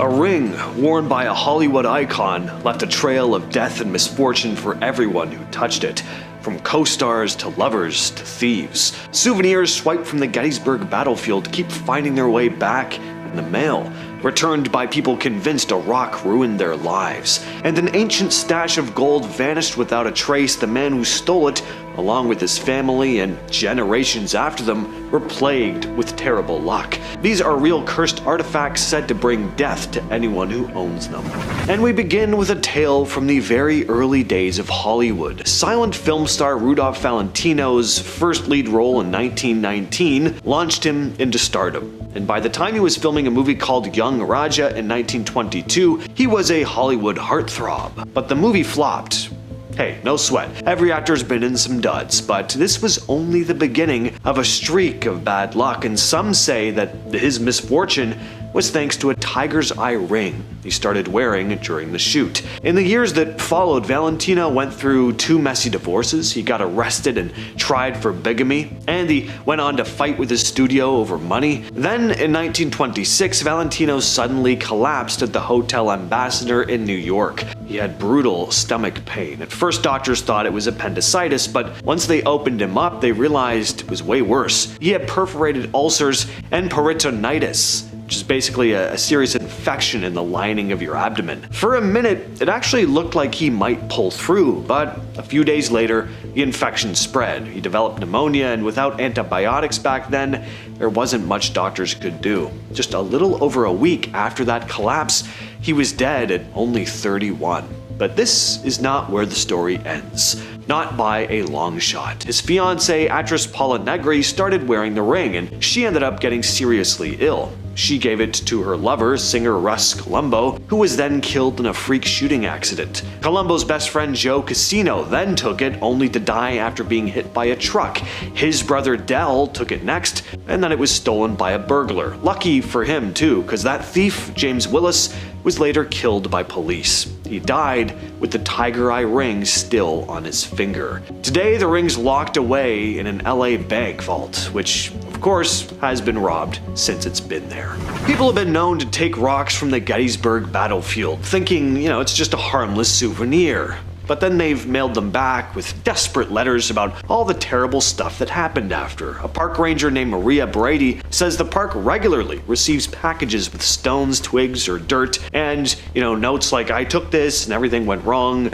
A ring worn by a Hollywood icon left a trail of death and misfortune for everyone who touched it, from co-stars to lovers to thieves. Souvenirs swiped from the Gettysburg battlefield keep finding their way back in the mail, returned by people convinced a rock ruined their lives. And an ancient stash of gold vanished without a trace. The man who stole it, along with his family and generations after them, were plagued with terrible luck. These are real cursed artifacts said to bring death to anyone who owns them. And we begin with a tale from the very early days of Hollywood. Silent film star Rudolph Valentino's first lead role in 1919 launched him into stardom. And by the time he was filming a movie called Young Raja in 1922, he was a Hollywood heartthrob. But the movie flopped. Hey, no sweat. Every actor's been in some duds, but this was only the beginning of a streak of bad luck, and some say that his misfortune was thanks to a tiger's eye ring he started wearing during the shoot. In the years that followed, Valentino went through 2 messy divorces, he got arrested and tried for bigamy, and he went on to fight with his studio over money. Then in 1926, Valentino suddenly collapsed at the Hotel Ambassador in New York. He had brutal stomach pain. At first, doctors thought it was appendicitis, but once they opened him up, they realized it was way worse. He had perforated ulcers and peritonitis, which is basically a serious infection in the lining of your abdomen. For a minute, it actually looked like he might pull through, but a few days later, the infection spread. He developed pneumonia, and without antibiotics back then, there wasn't much doctors could do. Just a little over a week after that collapse, he was dead at only 31. But this is not where the story ends. Not by a long shot. His fiancée, actress Paula Negri, started wearing the ring, and she ended up getting seriously ill. She gave it to her lover, singer Russ Colombo, who was then killed in a freak shooting accident. Colombo's best friend Joe Casino then took it, only to die after being hit by a truck. His brother Del took it next, and then it was stolen by a burglar. Lucky for him too, because that thief, James Willis, was later killed by police. He died with the tiger eye ring still on his finger. Today, the ring's locked away in an LA bank vault, which of course has been robbed since it's been there. People have been known to take rocks from the Gettysburg battlefield, thinking, it's just a harmless souvenir. But then they've mailed them back with desperate letters about all the terrible stuff that happened after. A park ranger named Maria Brady says the park regularly receives packages with stones, twigs, or dirt, and, notes like, "I took this and everything went wrong,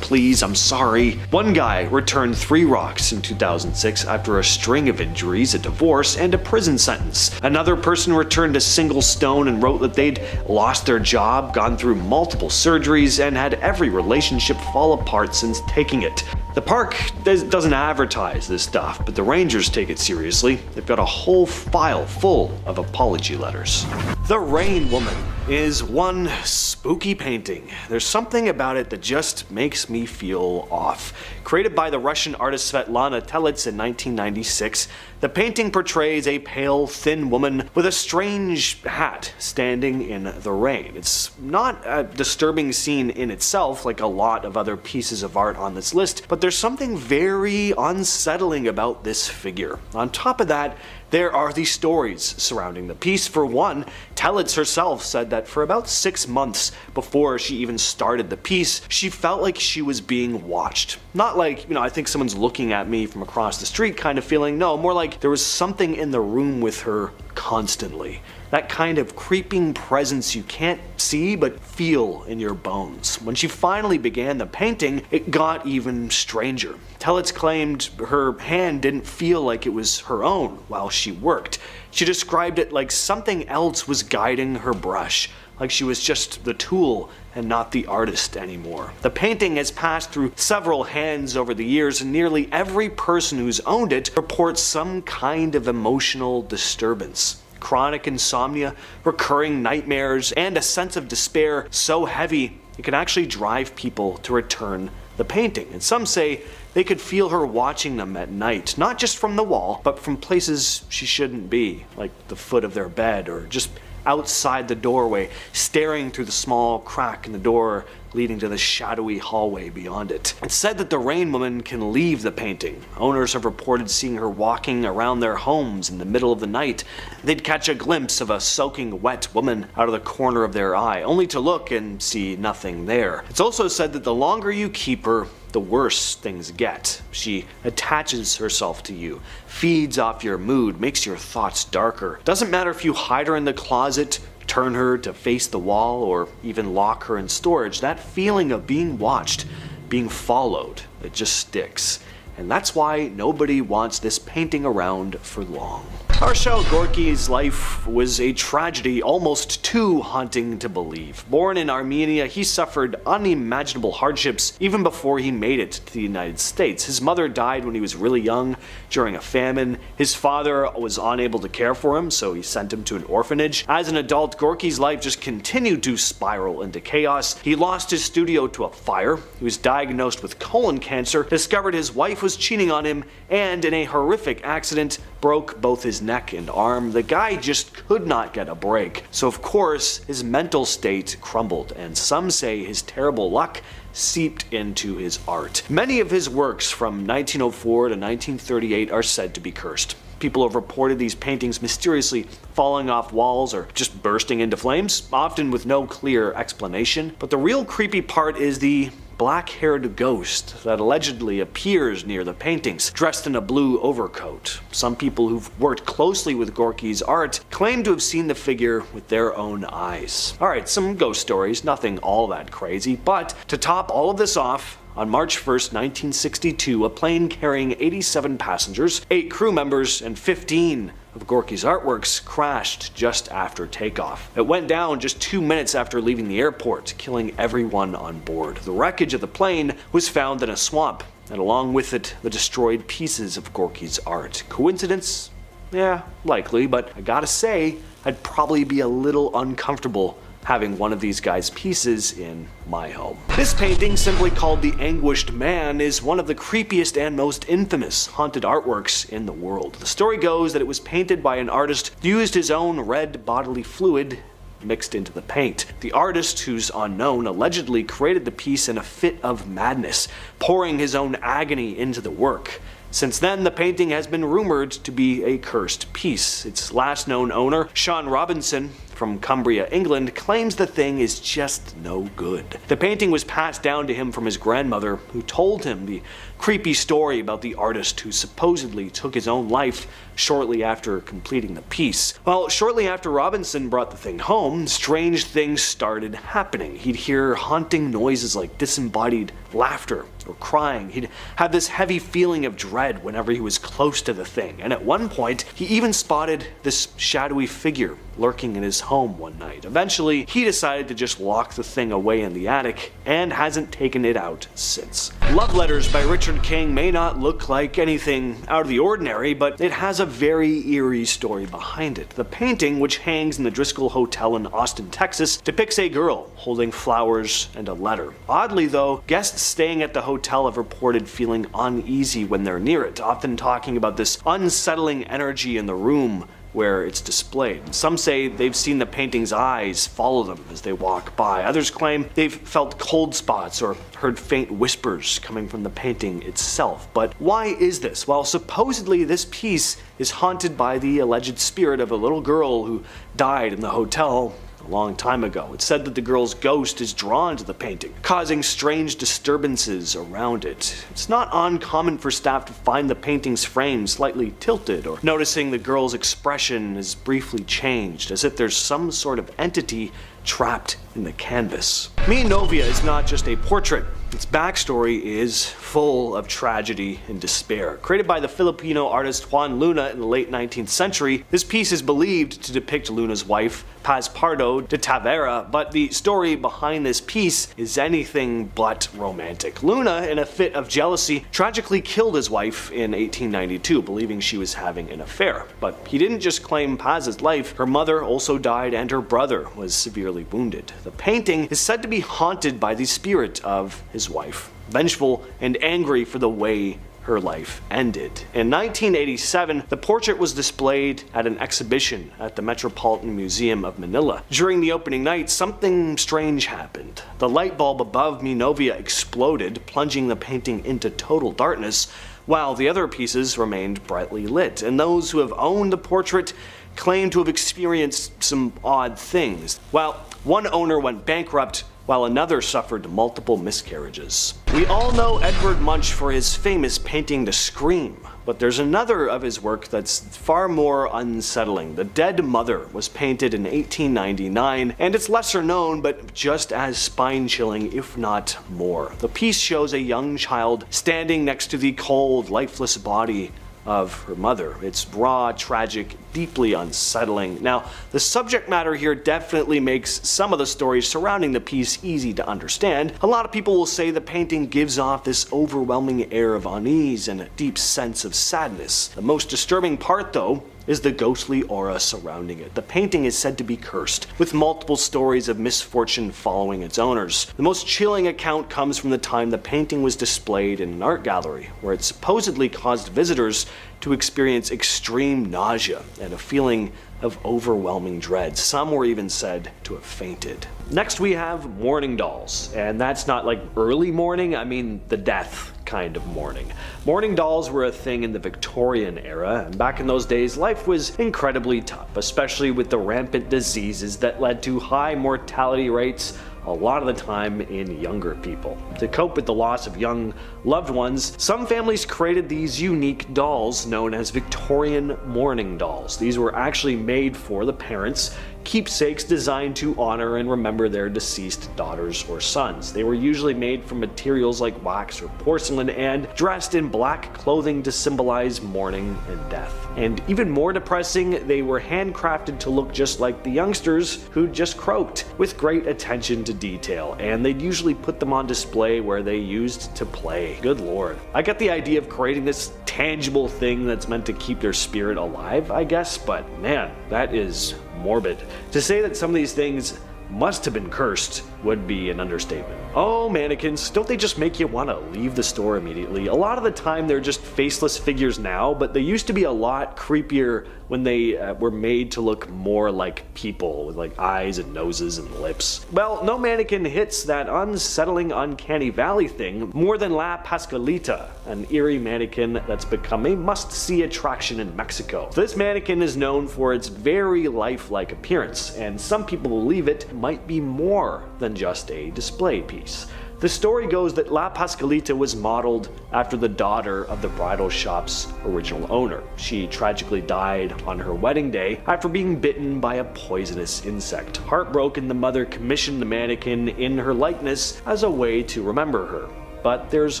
please, I'm sorry." One guy returned 3 rocks in 2006 after a string of injuries, a divorce, and a prison sentence. Another person returned a single stone and wrote that they'd lost their job, gone through multiple surgeries, and had every relationship fall apart since taking it. The park doesn't advertise this stuff, but the rangers take it seriously. They've got a whole file full of apology letters. The Rainwoman is one spooky painting. There's something about it that just makes me feel off. Created by the Russian artist Svetlana Telets in 1996, the painting portrays a pale, thin woman with a strange hat standing in the rain. It's not a disturbing scene in itself like a lot of other pieces of art on this list, but there's something very unsettling about this figure. On top of that, there are these stories surrounding the piece. For one, Telets herself said that for about 6 months before she even started the piece, she felt like she was being watched. Not like, I think someone's looking at me from across the street kind of feeling, no, more like there was something in the room with her constantly. That kind of creeping presence you can't see but feel in your bones. When she finally began the painting, it got even stranger. Telets claimed her hand didn't feel like it was her own while she worked. She described it like something else was guiding her brush, like she was just the tool and not the artist anymore. The painting has passed through several hands over the years, and nearly every person who's owned it reports some kind of emotional disturbance. Chronic insomnia, recurring nightmares, and a sense of despair so heavy it can actually drive people to return the painting. And some say they could feel her watching them at night, not just from the wall, but from places she shouldn't be, like the foot of their bed or just outside the doorway, staring through the small crack in the door leading to the shadowy hallway beyond it. It's said that the rainwoman can leave the painting. Owners have reported seeing her walking around their homes in the middle of the night. They'd catch a glimpse of a soaking wet woman out of the corner of their eye, only to look and see nothing there. It's also said that the longer you keep her, the worse things get. She attaches herself to you, feeds off your mood, makes your thoughts darker. Doesn't matter if you hide her in the closet, turn her to face the wall, or even lock her in storage, that feeling of being watched, being followed, it just sticks. And that's why nobody wants this painting around for long. Arshile Gorky's life was a tragedy almost too haunting to believe. Born in Armenia, he suffered unimaginable hardships even before he made it to the United States. His mother died when he was really young during a famine. His father was unable to care for him, so he sent him to an orphanage. As an adult, Gorky's life just continued to spiral into chaos. He lost his studio to a fire. He was diagnosed with colon cancer, discovered his wife was cheating on him, and in a horrific accident, broke both his neck and arm. The guy just could not get a break. So of course, his mental state crumbled, and some say his terrible luck seeped into his art. Many of his works from 1904 to 1938 are said to be cursed. People have reported these paintings mysteriously falling off walls or just bursting into flames, often with no clear explanation. But the real creepy part is the black-haired ghost that allegedly appears near the paintings, dressed in a blue overcoat. Some people who've worked closely with Gorky's art claim to have seen the figure with their own eyes. Alright, some ghost stories, nothing all that crazy, but to top all of this off, on March 1st, 1962, a plane carrying 87 passengers, 8 crew members, and 15 of Gorky's artworks crashed just after takeoff. It went down just 2 minutes after leaving the airport, killing everyone on board. The wreckage of the plane was found in a swamp, and along with it, the destroyed pieces of Gorky's art. Coincidence? Yeah, likely, but I gotta say, I'd probably be a little uncomfortable having one of these guys' pieces in my home. This painting, simply called The Anguished Man, is one of the creepiest and most infamous haunted artworks in the world. The story goes that it was painted by an artist who used his own red bodily fluid mixed into the paint. The artist, who's unknown, allegedly created the piece in a fit of madness, pouring his own agony into the work. Since then, the painting has been rumored to be a cursed piece. Its last known owner, Sean Robinson, from Cumbria, England, claims the thing is just no good. The painting was passed down to him from his grandmother, who told him the creepy story about the artist who supposedly took his own life shortly after completing the piece. Well, shortly after Robinson brought the thing home, strange things started happening. He'd hear haunting noises like disembodied laughter or crying. He'd have this heavy feeling of dread whenever he was close to the thing, and at one point, he even spotted this shadowy figure lurking in his home one night. Eventually, he decided to just lock the thing away in the attic and hasn't taken it out since. Love Letters by Richard King may not look like anything out of the ordinary, but it has a very eerie story behind it. The painting, which hangs in the Driskill Hotel in Austin, Texas, depicts a girl holding flowers and a letter. Oddly though, guests staying at the hotel have reported feeling uneasy when they're near it, often talking about this unsettling energy in the room where it's displayed. Some say they've seen the painting's eyes follow them as they walk by. Others claim they've felt cold spots or heard faint whispers coming from the painting itself. But why is this? Well, supposedly this piece is haunted by the alleged spirit of a little girl who died in the hotel a long time ago. It's said that the girl's ghost is drawn to the painting, causing strange disturbances around it. It's not uncommon for staff to find the painting's frame slightly tilted, or noticing the girl's expression is briefly changed, as if there's some sort of entity trapped in the canvas. Mi Novia is not just a portrait. Its backstory is full of tragedy and despair. Created by the Filipino artist Juan Luna in the late 19th century, this piece is believed to depict Luna's wife, Paz Pardo de Tavera, but the story behind this piece is anything but romantic. Luna, in a fit of jealousy, tragically killed his wife in 1892, believing she was having an affair. But he didn't just claim Paz's life, her mother also died and her brother was severely wounded. The painting is said to be haunted by the spirit of his wife, vengeful and angry for the way her her life ended. In 1987, the portrait was displayed at an exhibition at the Metropolitan Museum of Manila. During the opening night, something strange happened. The light bulb above Minovia exploded, plunging the painting into total darkness, while the other pieces remained brightly lit, and those who have owned the portrait claim to have experienced some odd things. While one owner went bankrupt, while another suffered multiple miscarriages. We all know Edvard Munch for his famous painting The Scream, but there's another of his work that's far more unsettling. The Dead Mother was painted in 1899, and it's lesser known, but just as spine-chilling, if not more. The piece shows a young child standing next to the cold, lifeless body of her mother. It's raw, tragic, deeply unsettling. Now, the subject matter here definitely makes some of the stories surrounding the piece easy to understand. A lot of people will say the painting gives off this overwhelming air of unease and a deep sense of sadness. The most disturbing part, though, is the ghostly aura surrounding it. The painting is said to be cursed, with multiple stories of misfortune following its owners. The most chilling account comes from the time the painting was displayed in an art gallery, where it supposedly caused visitors to experience extreme nausea and a feeling of overwhelming dread. Some were even said to have fainted. Next we have mourning dolls, and that's not like early mourning, I mean the death kind of mourning. Mourning dolls were a thing in the Victorian era, and back in those days life was incredibly tough, especially with the rampant diseases that led to high mortality rates a lot of the time in younger people. To cope with the loss of young loved ones, some families created these unique dolls known as Victorian mourning dolls. These were actually made for the parents, keepsakes designed to honor and remember their deceased daughters or sons. They were usually made from materials like wax or porcelain and dressed in black clothing to symbolize mourning and death. And even more depressing, they were handcrafted to look just like the youngsters who just croaked, with great attention to detail, and they'd usually put them on display where they used to play. Good lord. I get the idea of creating this tangible thing that's meant to keep their spirit alive, I guess, but man, that is morbid. To say that some of these things must have been cursed would be an understatement. Oh, mannequins, don't they just make you want to leave the store immediately? A lot of the time they're just faceless figures now, but they used to be a lot creepier when they were made to look more like people, with like eyes and noses and lips. Well, no mannequin hits that unsettling uncanny valley thing more than La Pascualita, an eerie mannequin that's become a must-see attraction in Mexico. This mannequin is known for its very lifelike appearance, and some people believe it might be more than just a display piece. The story goes that La Pascualita was modeled after the daughter of the bridal shop's original owner. She tragically died on her wedding day after being bitten by a poisonous insect. Heartbroken, the mother commissioned the mannequin in her likeness as a way to remember her. But there's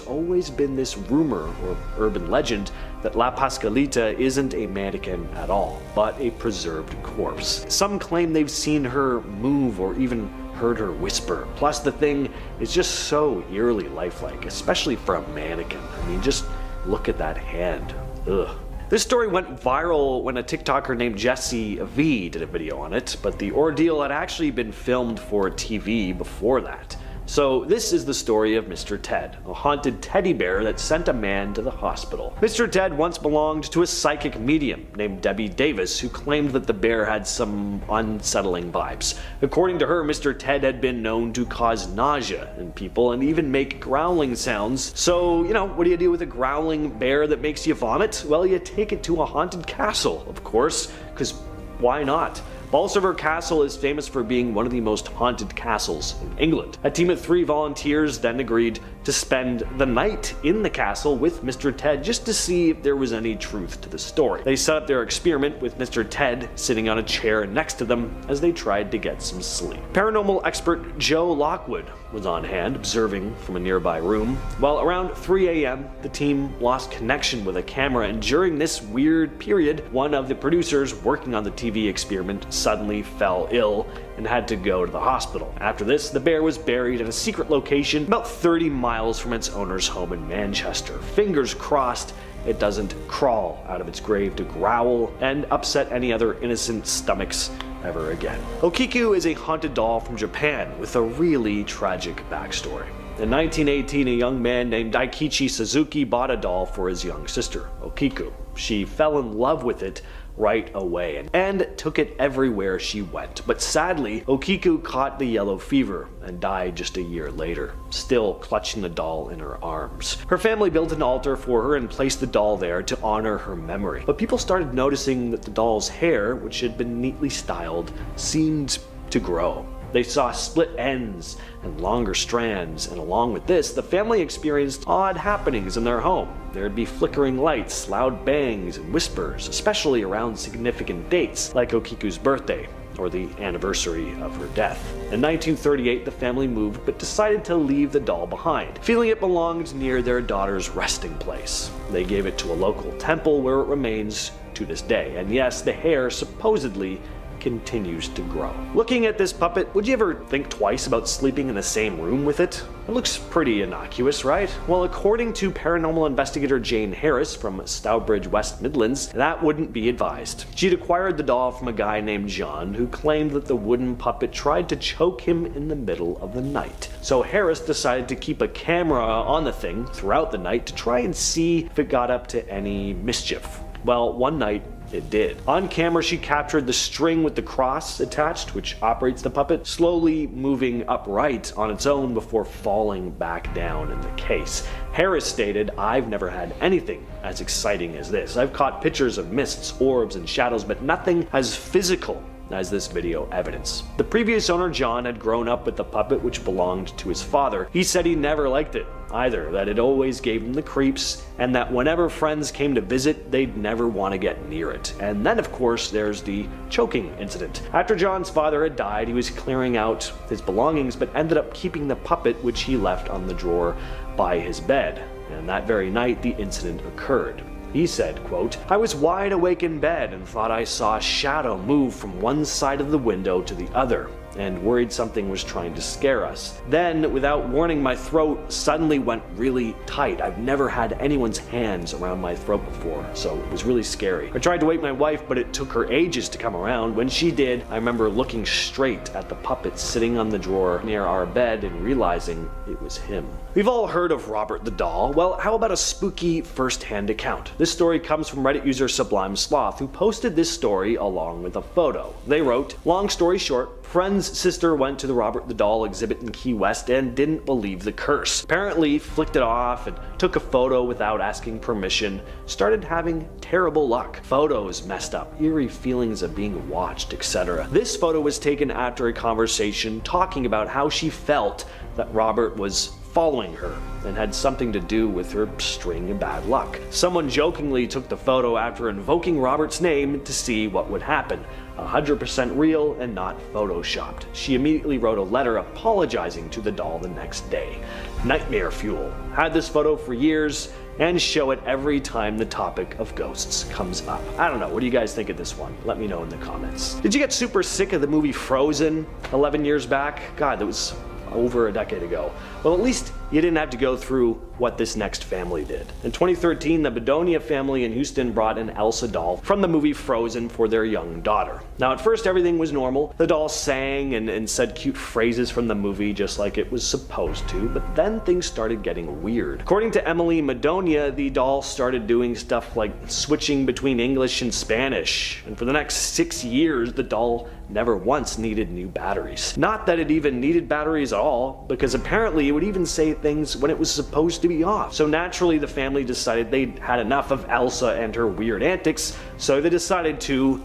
always been this rumor or urban legend that La Pascualita isn't a mannequin at all, but a preserved corpse. Some claim they've seen her move or even heard her whisper. Plus, the thing is just so eerily lifelike, especially for a mannequin. I mean, just look at that hand. Ugh. This story went viral when a TikToker named Jessie V did a video on it, but the ordeal had actually been filmed for TV before that. So this is the story of Mr. Ted, a haunted teddy bear that sent a man to the hospital. Mr. Ted once belonged to a psychic medium named Debbie Davis, who claimed that the bear had some unsettling vibes. According to her, Mr. Ted had been known to cause nausea in people and even make growling sounds. So, what do you do with a growling bear that makes you vomit? Well, you take it to a haunted castle, of course, because why not? Bolsover Castle is famous for being one of the most haunted castles in England. A team of 3 volunteers then agreed to spend the night in the castle with Mr. Ted just to see if there was any truth to the story. They set up their experiment with Mr. Ted sitting on a chair next to them as they tried to get some sleep. Paranormal expert Joe Lockwood was on hand, observing from a nearby room. Well, around 3 a.m., the team lost connection with a camera, and during this weird period, one of the producers working on the TV experiment suddenly fell ill and had to go to the hospital. After this, the bear was buried in a secret location about 30 miles from its owner's home in Manchester. Fingers crossed it doesn't crawl out of its grave to growl and upset any other innocent stomachs ever again. Okiku is a haunted doll from Japan with a really tragic backstory. In 1918, a young man named Daikichi Suzuki bought a doll for his young sister, Okiku. She fell in love with it right away and took it everywhere she went. But sadly, Okiku caught the yellow fever and died just a year later, still clutching the doll in her arms. Her family built an altar for her and placed the doll there to honor her memory. But people started noticing that the doll's hair, which had been neatly styled, seemed to grow. They saw split ends and longer strands, and along with this, the family experienced odd happenings in their home. There'd be flickering lights, loud bangs, and whispers, especially around significant dates like Okiku's birthday or the anniversary of her death. In 1938, the family moved but decided to leave the doll behind, feeling it belonged near their daughter's resting place. They gave it to a local temple where it remains to this day, and yes, the hair supposedly continues to grow. Looking at this puppet, would you ever think twice about sleeping in the same room with it? It looks pretty innocuous, right? Well, according to paranormal investigator Jane Harris from Stourbridge, West Midlands, that wouldn't be advised. She'd acquired the doll from a guy named John who claimed that the wooden puppet tried to choke him in the middle of the night. So Harris decided to keep a camera on the thing throughout the night to try and see if it got up to any mischief. Well, one night, it did. On camera, she captured the string with the cross attached, which operates the puppet, slowly moving upright on its own before falling back down in the case. Harris stated, "I've never had anything as exciting as this. I've caught pictures of mists, orbs, and shadows, but nothing as physical as this video evidence." The previous owner, John, had grown up with the puppet, which belonged to his father. He said he never liked it either, that it always gave him the creeps, and that whenever friends came to visit, they'd never want to get near it. And then, of course, there's the choking incident. After John's father had died, he was clearing out his belongings, but ended up keeping the puppet, which he left on the drawer by his bed. And that very night, the incident occurred. He said, quote, "I was wide awake in bed and thought I saw a shadow move from one side of the window to the other, and worried something was trying to scare us. Then, without warning, my throat suddenly went really tight. I've never had anyone's hands around my throat before, so it was really scary. I tried to wake my wife, but it took her ages to come around. When she did, I remember looking straight at the puppet sitting on the drawer near our bed and realizing it was him." We've all heard of Robert the Doll. Well, how about a spooky first-hand account? This story comes from Reddit user Sublime Sloth, who posted this story along with a photo. They wrote, "Long story short, friend's sister went to the Robert the Doll exhibit in Key West and didn't believe the curse. Apparently flicked it off and took a photo without asking permission. Started having terrible luck. Photos messed up, eerie feelings of being watched, etc. This photo was taken after a conversation talking about how she felt that Robert was following her and had something to do with her string of bad luck. Someone jokingly took the photo after invoking Robert's name to see what would happen. 100% real and not photoshopped. She immediately wrote a letter apologizing to the doll the next day. Nightmare fuel. Had this photo for years and show it every time the topic of ghosts comes up." I don't know, what do you guys think of this one? Let me know in the comments. Did you get super sick of the movie Frozen 11 years back? God, that was over a decade ago. Well, at least you didn't have to go through what this next family did. In 2013, the Bedonia family in Houston brought an Elsa doll from the movie Frozen for their young daughter. Now, at first, everything was normal. The doll sang and said cute phrases from the movie just like it was supposed to, but then things started getting weird. According to Emily Bedonia, the doll started doing stuff like switching between English and Spanish, and for the next 6 years, the doll never once needed new batteries. Not that it even needed batteries at all, because apparently it would even say things when it was supposed to be off. So naturally the family decided they'd had enough of Elsa and her weird antics, so they decided to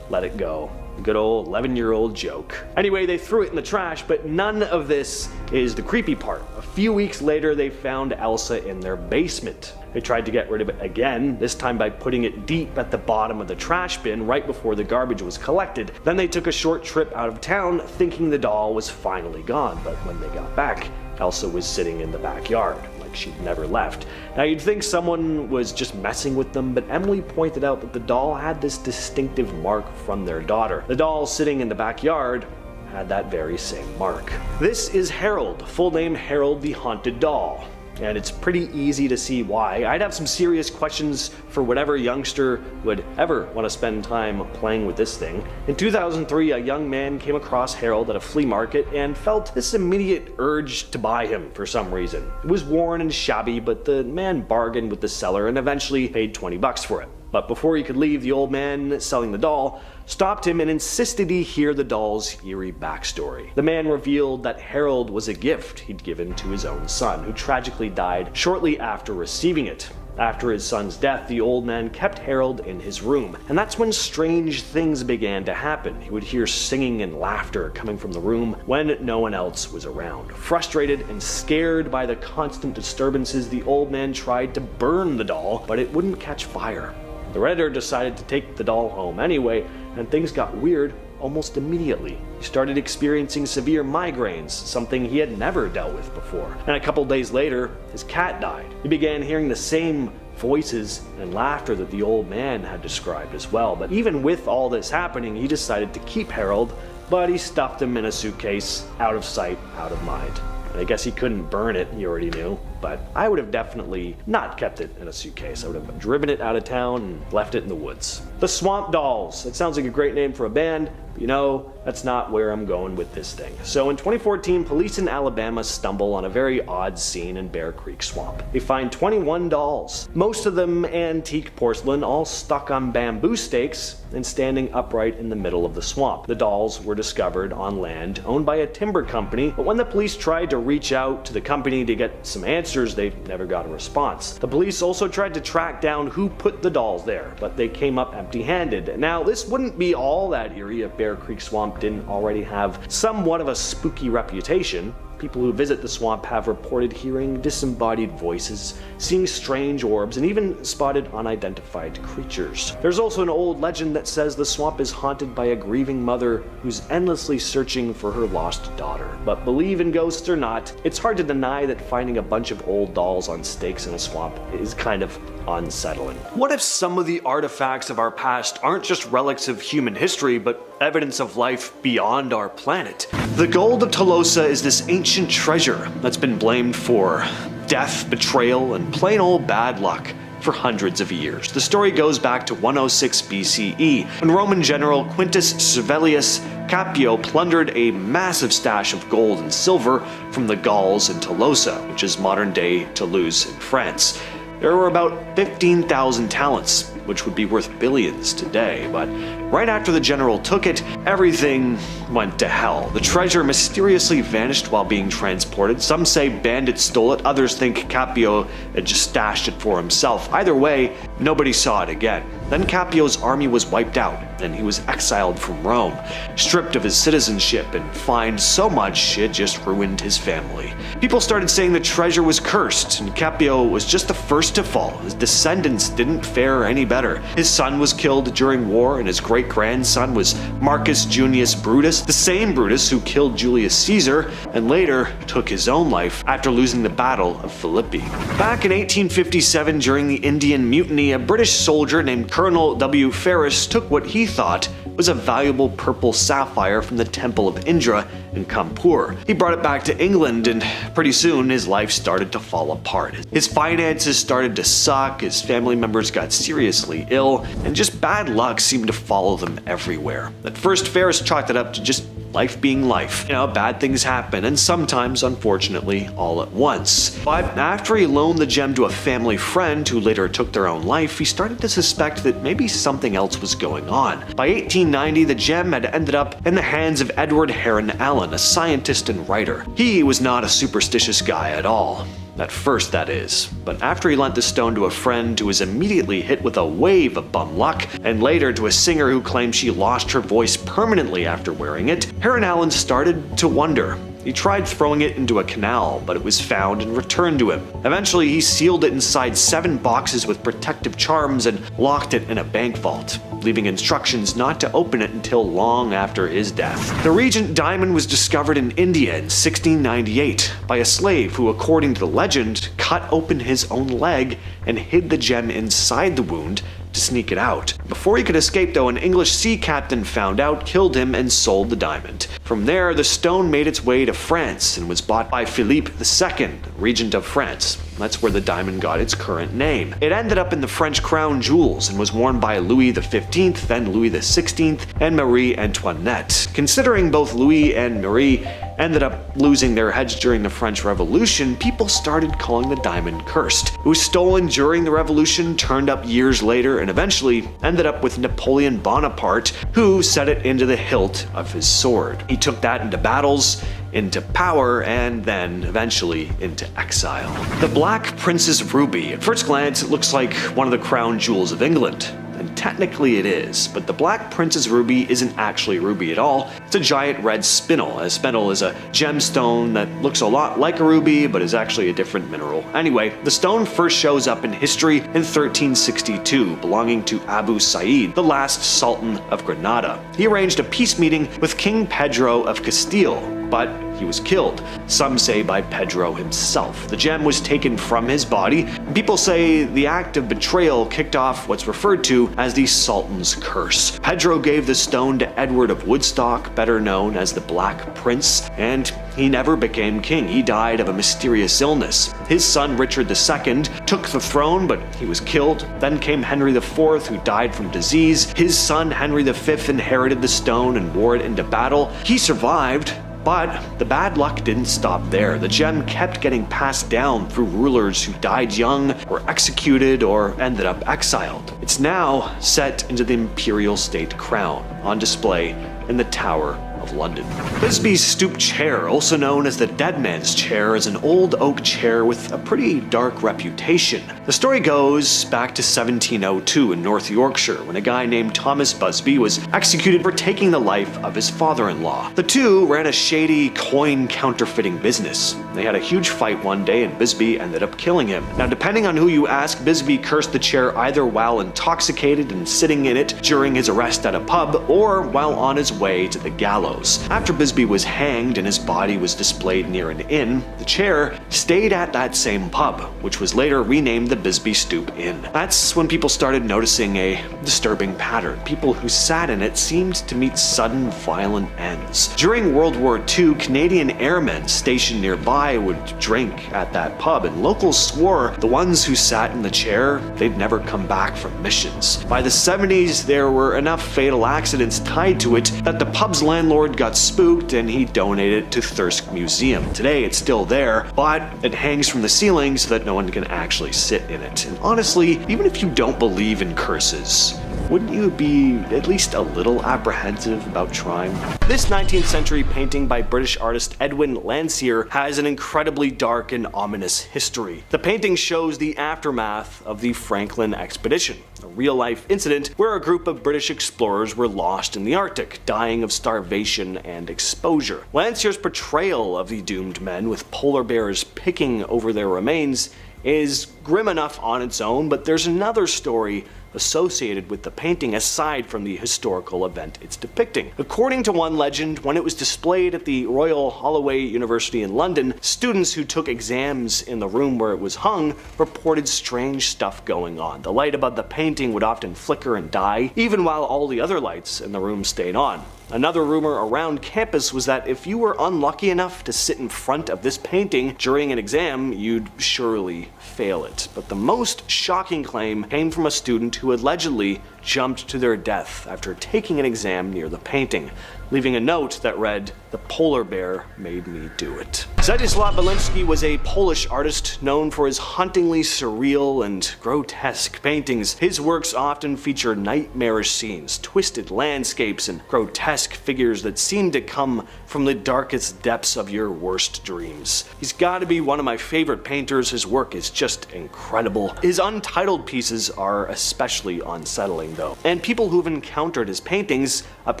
let it go. Good old 11-year-old joke. Anyway, they threw it in the trash, but none of this is the creepy part. A few weeks later, they found Elsa in their basement. They tried to get rid of it again, this time by putting it deep at the bottom of the trash bin right before the garbage was collected. Then they took a short trip out of town, thinking the doll was finally gone, but when they got back, Elsa was sitting in the backyard, like she'd never left. Now you'd think someone was just messing with them, but Emily pointed out that the doll had this distinctive mark from their daughter. The doll sitting in the backyard had that very same mark. This is Harold, full name Harold the Haunted Doll. and it's pretty easy to see why. I'd have some serious questions for whatever youngster would ever want to spend time playing with this thing. In 2003, a young man came across Harold at a flea market and felt this immediate urge to buy him for some reason. It was worn and shabby, but the man bargained with the seller and eventually paid $20 for it. But before he could leave, the old man selling the doll stopped him and insisted he hear the doll's eerie backstory. The man revealed that Harold was a gift he'd given to his own son, who tragically died shortly after receiving it. After his son's death, the old man kept Harold in his room, and that's when strange things began to happen. He would hear singing and laughter coming from the room when no one else was around. Frustrated and scared by the constant disturbances, the old man tried to burn the doll, but it wouldn't catch fire. The redditor decided to take the doll home anyway, and things got weird almost immediately. He started experiencing severe migraines, something he had never dealt with before. And a couple days later, his cat died. He began hearing the same voices and laughter that the old man had described as well. But even with all this happening, he decided to keep Harold, but he stuffed him in a suitcase, out of sight, out of mind. I guess he couldn't burn it, he already knew, but I would have definitely not kept it in a suitcase. I would have driven it out of town and left it in the woods. The Swamp Dolls. That sounds like a great name for a band, but you know, that's not where I'm going with this thing. So in 2014, police in Alabama stumble on a very odd scene in Bear Creek Swamp. They find 21 dolls, most of them antique porcelain, all stuck on bamboo stakes and standing upright in the middle of the swamp. The dolls were discovered on land owned by a timber company, but when the police tried to reach out to the company to get some answers, they never got a response. The police also tried to track down who put the dolls there, but they came up empty-handed. Now, this wouldn't be all that eerie if Bear Creek Swamp didn't already have somewhat of a spooky reputation. People who visit the swamp have reported hearing disembodied voices, seeing strange orbs, and even spotted unidentified creatures. There's also an old legend that says the swamp is haunted by a grieving mother who's endlessly searching for her lost daughter. But believe in ghosts or not, it's hard to deny that finding a bunch of old dolls on stakes in a swamp is kind of unsettling. What if some of the artifacts of our past aren't just relics of human history, but evidence of life beyond our planet? The gold of Toulouse is this ancient treasure that's been blamed for death, betrayal, and plain old bad luck for hundreds of years. The story goes back to 106 BCE, when Roman general Quintus Servilius Capio plundered a massive stash of gold and silver from the Gauls in Toulouse, which is modern-day Toulouse in France. There were about 15,000 talents, which would be worth billions today, but right after the general took it, everything went to hell. The treasure mysteriously vanished while being transported. Some say bandits stole it, others think Capio had just stashed it for himself. Either way, nobody saw it again. Then Capio's army was wiped out, and he was exiled from Rome, stripped of his citizenship, and fined so much it just ruined his family. People started saying the treasure was cursed, and Capio was just the first to fall. His descendants didn't fare any better. His son was killed during war, and his great-grandson was Marcus Junius Brutus, the same Brutus who killed Julius Caesar, and later took his own life after losing the Battle of Philippi. Back in 1857, during the Indian Mutiny, a British soldier named Colonel W. Ferris took what he thought was a valuable purple sapphire from the Temple of Indra in Kanpur. He brought it back to England, and pretty soon his life started to fall apart. His finances started to suck, his family members got seriously ill, and just bad luck seemed to follow them everywhere. At first, Ferris chalked it up to just life being life. You know, bad things happen, and sometimes, unfortunately, all at once. But after he loaned the gem to a family friend who later took their own life, he started to suspect that maybe something else was going on. By 1890, the gem had ended up in the hands of Edward Heron Allen, a scientist and writer. He was not a superstitious guy at all. At first, that is. But after he lent the stone to a friend who was immediately hit with a wave of bum luck, and later to a singer who claimed she lost her voice permanently after wearing it, Heron Allen started to wonder. He tried throwing it into a canal, but it was found and returned to him. Eventually, he sealed it inside 7 boxes with protective charms and locked it in a bank vault, leaving instructions not to open it until long after his death. The Regent diamond was discovered in India in 1698 by a slave who, according to the legend, cut open his own leg and hid the gem inside the wound to sneak it out. Before he could escape, though, an English sea captain found out, killed him, and sold the diamond. From there, the stone made its way to France and was bought by Philippe II, regent of France. That's where the diamond got its current name. It ended up in the French crown jewels and was worn by Louis XV, then Louis XVI, and Marie Antoinette. Considering both Louis and Marie ended up losing their heads during the French Revolution, people started calling the diamond cursed. It was stolen during the Revolution, turned up years later, and eventually ended up with Napoleon Bonaparte, who set it into the hilt of his sword. He took that into battles, into power, and then eventually into exile. The Black Prince's Ruby. At first glance, it looks like one of the crown jewels of England. And technically it is, but the Black Prince's Ruby isn't actually a ruby at all. It's a giant red spinel. A spinel is a gemstone that looks a lot like a ruby, but is actually a different mineral. Anyway, the stone first shows up in history in 1362, belonging to Abu Sa'id, the last Sultan of Granada. He arranged a peace meeting with King Pedro of Castile, but he was killed, some say by Pedro himself. The gem was taken from his body, and people say the act of betrayal kicked off what's referred to as the Sultan's Curse. Pedro gave the stone to Edward of Woodstock, better known as the Black Prince, and he never became king. He died of a mysterious illness. His son Richard II took the throne, but he was killed. Then came Henry IV, who died from disease. His son Henry V inherited the stone and wore it into battle. He survived, but the bad luck didn't stop there. The gem kept getting passed down through rulers who died young, were executed, or ended up exiled. It's now set into the imperial state crown, on display in the Tower of London. Busby's stoop chair, also known as the dead man's chair, is an old oak chair with a pretty dark reputation. The story goes back to 1702 in North Yorkshire, when a guy named Thomas Busby was executed for taking the life of his father-in-law. The two ran a shady coin counterfeiting business. They had a huge fight one day and Busby ended up killing him. Now, depending on who you ask, Busby cursed the chair either while intoxicated and sitting in it during his arrest at a pub, or while on his way to the gallows. After Busby was hanged and his body was displayed near an inn, the chair stayed at that same pub, which was later renamed the Busby Stoop Inn. That's when people started noticing a disturbing pattern. People who sat in it seemed to meet sudden violent ends. During World War II, Canadian airmen stationed nearby would drink at that pub, and locals swore the ones who sat in the chair, they'd never come back from missions. By the 70s, there were enough fatal accidents tied to it that the pub's landlord got spooked and he donated it to Thirsk Museum. Today it's still there, but it hangs from the ceiling so that no one can actually sit in it. And honestly, even if you don't believe in curses, wouldn't you be at least a little apprehensive about trying? This 19th century painting by British artist Edwin Landseer has an incredibly dark and ominous history. The painting shows the aftermath of the Franklin expedition, a real-life incident where a group of British explorers were lost in the Arctic, dying of starvation and exposure. Landseer's portrayal of the doomed men, with polar bears picking over their remains, is grim enough on its own, but there's another story associated with the painting aside from the historical event it's depicting. According to one legend, when it was displayed at the Royal Holloway University in London, students who took exams in the room where it was hung reported strange stuff going on. The light above the painting would often flicker and die, even while all the other lights in the room stayed on. Another rumor around campus was that if you were unlucky enough to sit in front of this painting during an exam, you'd surely fail it. But the most shocking claim came from a student who allegedly jumped to their death after taking an exam near the painting, leaving a note that read, "The polar bear made me do it." Zdzislaw Beksinski was a Polish artist known for his hauntingly surreal and grotesque paintings. His works often feature nightmarish scenes, twisted landscapes, and grotesque figures that seem to come from the darkest depths of your worst dreams. He's got to be one of my favorite painters. His work is just incredible. His untitled pieces are especially unsettling, though, and people who've encountered his paintings up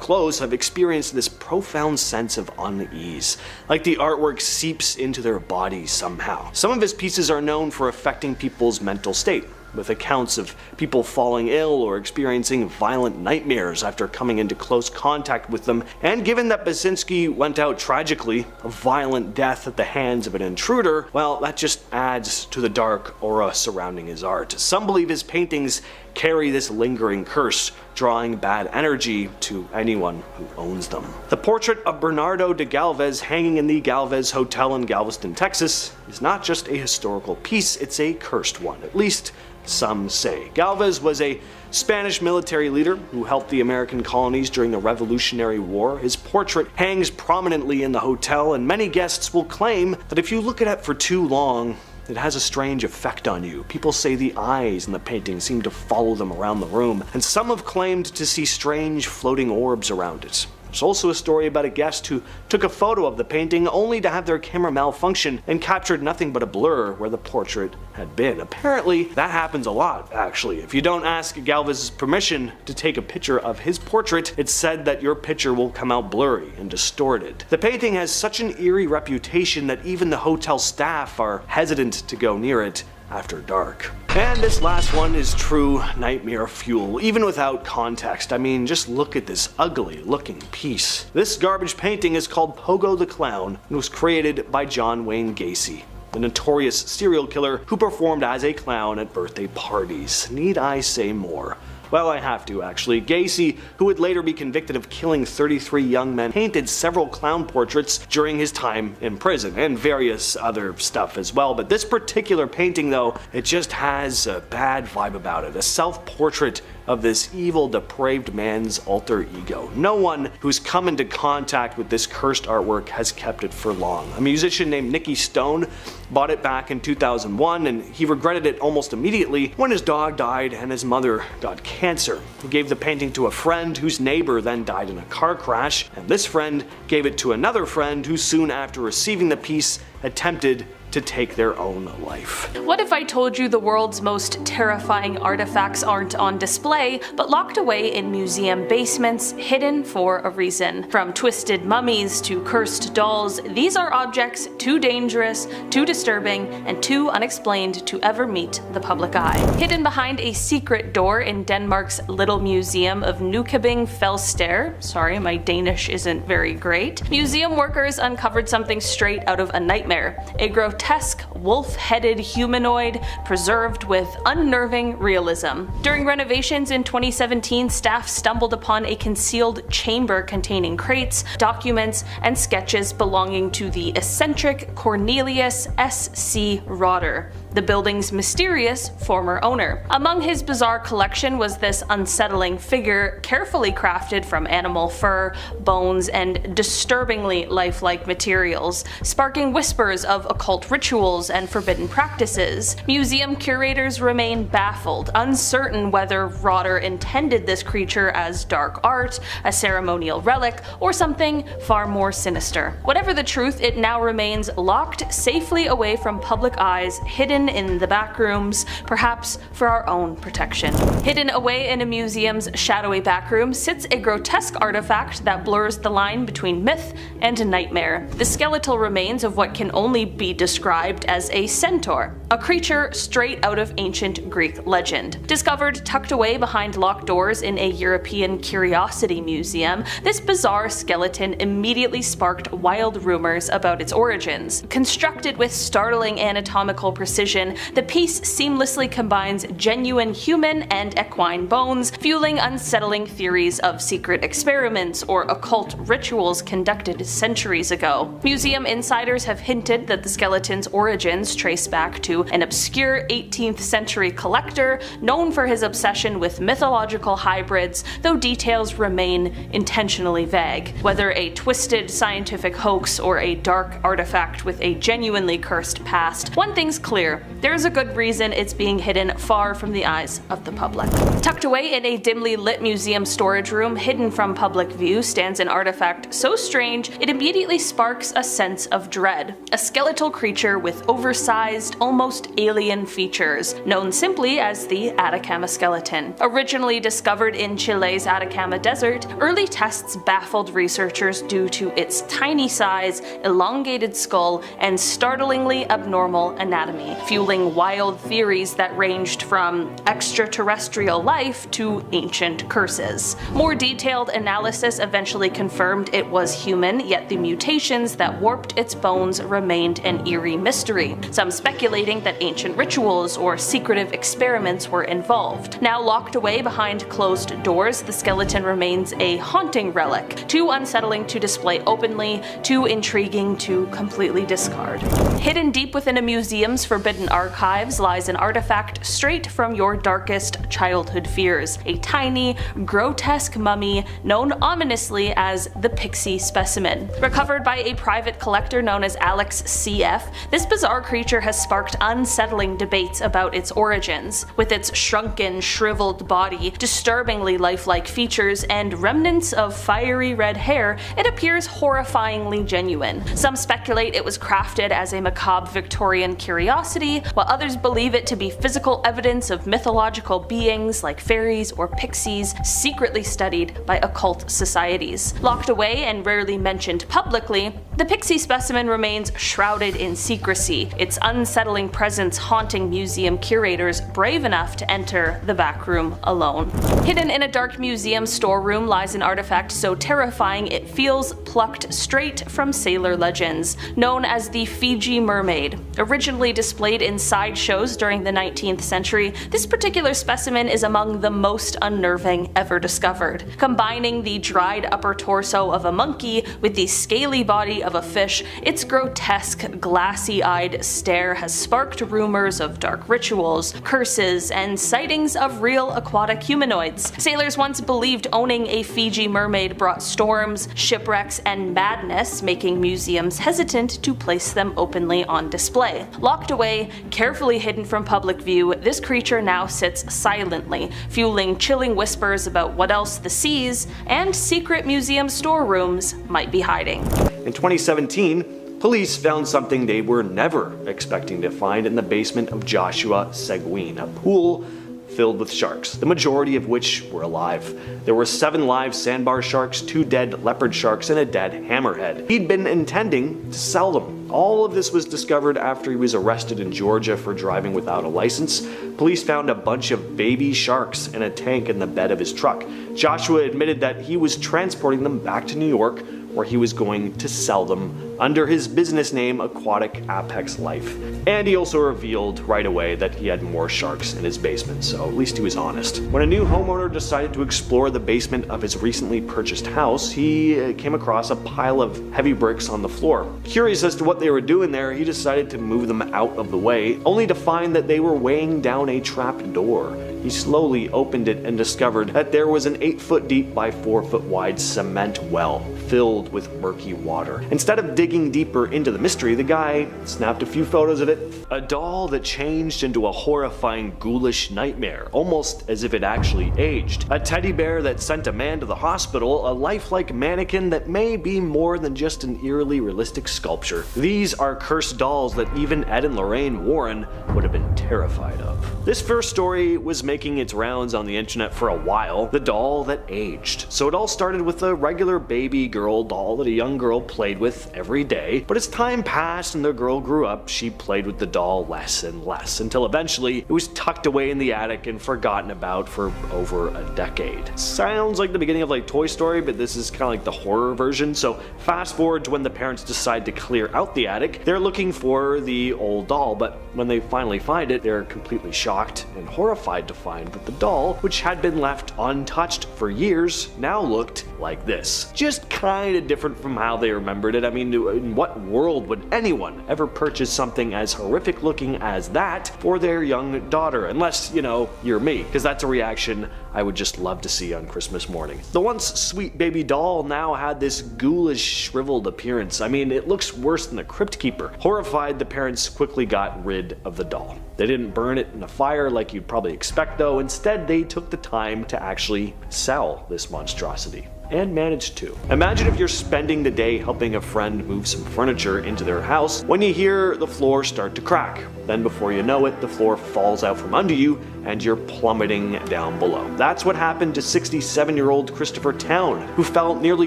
close have experienced this profound sense of unease, like the artwork seeps into their bodies somehow. Some of his pieces are known for affecting people's mental state, with accounts of people falling ill or experiencing violent nightmares after coming into close contact with them. And given that Beksinski went out tragically, a violent death at the hands of an intruder, well, that just adds to the dark aura surrounding his art. Some believe his paintings carry this lingering curse, drawing bad energy to anyone who owns them. The portrait of Bernardo de Galvez hanging in the Galvez Hotel in Galveston, Texas is not just a historical piece, it's a cursed one, at least some say. Galvez was a Spanish military leader who helped the American colonies during the Revolutionary War. His portrait hangs prominently in the hotel, and many guests will claim that if you look at it for too long, it has a strange effect on you. People say the eyes in the painting seem to follow them around the room, and some have claimed to see strange floating orbs around it. There's also a story about a guest who took a photo of the painting only to have their camera malfunction and captured nothing but a blur where the portrait had been. Apparently, that happens a lot, actually. If you don't ask Galvez's permission to take a picture of his portrait, it's said that your picture will come out blurry and distorted. The painting has such an eerie reputation that even the hotel staff are hesitant to go near it after dark. And this last one is true nightmare fuel, even without context. I mean, just look at this ugly looking piece. This garbage painting is called Pogo the Clown and was created by John Wayne Gacy, the notorious serial killer who performed as a clown at birthday parties. Need I say more? Well, I have to actually. Gacy, who would later be convicted of killing 33 young men, painted several clown portraits during his time in prison, and various other stuff as well. But this particular painting, though, it just has a bad vibe about it. A self-portrait of this evil, depraved man's alter ego. No one who's come into contact with this cursed artwork has kept it for long. A musician named Nicky Stone bought it back in 2001, and he regretted it almost immediately when his dog died and his mother got cancer. He gave the painting to a friend whose neighbor then died in a car crash, and this friend gave it to another friend who soon after receiving the piece attempted to take their own life. What if I told you the world's most terrifying artifacts aren't on display, but locked away in museum basements, hidden for a reason? From twisted mummies to cursed dolls, these are objects too dangerous, too disturbing, and too unexplained to ever meet the public eye. Hidden behind a secret door in Denmark's Little Museum of Nykøbing Falster, sorry, my Danish isn't very great, museum workers uncovered something straight out of a nightmare. A grotesque wolf-headed humanoid preserved with unnerving realism. During renovations in 2017, staff stumbled upon a concealed chamber containing crates, documents, and sketches belonging to the eccentric Cornelius S.C. Rotter, the building's mysterious former owner. Among his bizarre collection was this unsettling figure, carefully crafted from animal fur, bones, and disturbingly lifelike materials, sparking whispers of occult rituals and forbidden practices. Museum curators remain baffled, uncertain whether Rotter intended this creature as dark art, a ceremonial relic, or something far more sinister. Whatever the truth, it now remains locked safely away from public eyes, hidden in the back rooms, perhaps for our own protection. Hidden away in a museum's shadowy back room sits a grotesque artifact that blurs the line between myth and nightmare. The skeletal remains of what can only be described as a centaur, a creature straight out of ancient Greek legend. Discovered tucked away behind locked doors in a European curiosity museum, this bizarre skeleton immediately sparked wild rumors about its origins. Constructed with startling anatomical precision, the piece seamlessly combines genuine human and equine bones, fueling unsettling theories of secret experiments or occult rituals conducted centuries ago. Museum insiders have hinted that the skeleton's origins trace back to an obscure 18th century collector known for his obsession with mythological hybrids, though details remain intentionally vague. Whether a twisted scientific hoax or a dark artifact with a genuinely cursed past, one thing's clear: there's a good reason it's being hidden far from the eyes of the public. Tucked away in a dimly lit museum storage room, hidden from public view, stands an artifact so strange it immediately sparks a sense of dread. A skeletal creature with oversized, almost alien features, known simply as the Atacama skeleton. Originally discovered in Chile's Atacama Desert, early tests baffled researchers due to its tiny size, elongated skull, and startlingly abnormal anatomy. fueling wild theories that ranged from extraterrestrial life to ancient curses. More detailed analysis eventually confirmed it was human, yet the mutations that warped its bones remained an eerie mystery, some speculating that ancient rituals or secretive experiments were involved. Now locked away behind closed doors, the skeleton remains a haunting relic, too unsettling to display openly, too intriguing to completely discard. Hidden deep within a museum's forbidden archives lies an artifact straight from your darkest childhood fears, a tiny, grotesque mummy known ominously as the Pixie specimen. Recovered by a private collector known as Alex CF, this bizarre creature has sparked unsettling debates about its origins. With its shrunken, shriveled body, disturbingly lifelike features, and remnants of fiery red hair, it appears horrifyingly genuine. Some speculate it was crafted as a macabre Victorian curiosity, while others believe it to be physical evidence of mythological beings like fairies or pixies secretly studied by occult societies. Locked away and rarely mentioned publicly, the Pixie specimen remains shrouded in secrecy, its unsettling presence haunting museum curators brave enough to enter the back room alone. Hidden in a dark museum storeroom lies an artifact so terrifying it feels plucked straight from sailor legends, known as the Fiji mermaid. Originally displayed in sideshows during the 19th century, this particular specimen is among the most unnerving ever discovered. Combining the dried upper torso of a monkey with the scaly body of a fish, its grotesque, glassy-eyed stare has sparked rumors of dark rituals, curses, and sightings of real aquatic humanoids. Sailors once believed owning a Fiji mermaid brought storms, shipwrecks, and madness, making museums hesitant to place them openly on display. Locked away, carefully hidden from public view, this creature now sits silently, fueling chilling whispers about what else the seas and secret museum storerooms might be hiding. In 2017, police found something they were never expecting to find in the basement of Joshua Seguin, a pool filled with sharks, the majority of which were alive. There were 7 live sandbar sharks, 2 dead leopard sharks, and a dead hammerhead. He'd been intending to sell them. All of this was discovered after he was arrested in Georgia for driving without a license. Police found a bunch of baby sharks in a tank in the bed of his truck. Joshua admitted that he was transporting them back to New York, where he was going to sell them under his business name Aquatic Apex Life. And he also revealed right away that he had more sharks in his basement, so at least he was honest. When a new homeowner decided to explore the basement of his recently purchased house, he came across a pile of heavy bricks on the floor. Curious as to what they were doing there, he decided to move them out of the way, only to find that they were weighing down a trap door. He slowly opened it and discovered that there was an 8-foot deep by 4-foot wide cement well filled with murky water. Instead of digging deeper into the mystery, the guy snapped a few photos of it. A doll that changed into a horrifying ghoulish nightmare, almost as if it actually aged. A teddy bear that sent a man to the hospital, a lifelike mannequin that may be more than just an eerily realistic sculpture. These are cursed dolls that even Ed and Lorraine Warren would have been terrified of. This first story was making its rounds on the internet for a while, the doll that aged. So it all started with a regular baby girl doll that a young girl played with every day, but as time passed and the girl grew up, she played with the doll less and less, until eventually it was tucked away in the attic and forgotten about for over a decade. Sounds like the beginning of like Toy Story, but this is kind of like the horror version. So fast forward to when the parents decide to clear out the attic, they're looking for the old doll, but when they finally find it, they're completely shocked and horrified to find that the doll, which had been left untouched for years, now looked like this. Just kind of different from how they remembered it. I mean, in what world would anyone ever purchase something as horrific looking as that for their young daughter? Unless, you know, you're me, because that's a reaction I would just love to see on Christmas morning. The once sweet baby doll now had this ghoulish, shriveled appearance. I mean, it looks worse than the Crypt Keeper. Horrified, the parents quickly got rid of the doll. They didn't burn it in a fire like you'd probably expect though. Instead, they took the time to actually sell this monstrosity. and managed to. Imagine if you're spending the day helping a friend move some furniture into their house when you hear the floor start to crack. Then before you know it, the floor falls out from under you and you're plummeting down below. That's what happened to 67-year-old Christopher Town, who fell nearly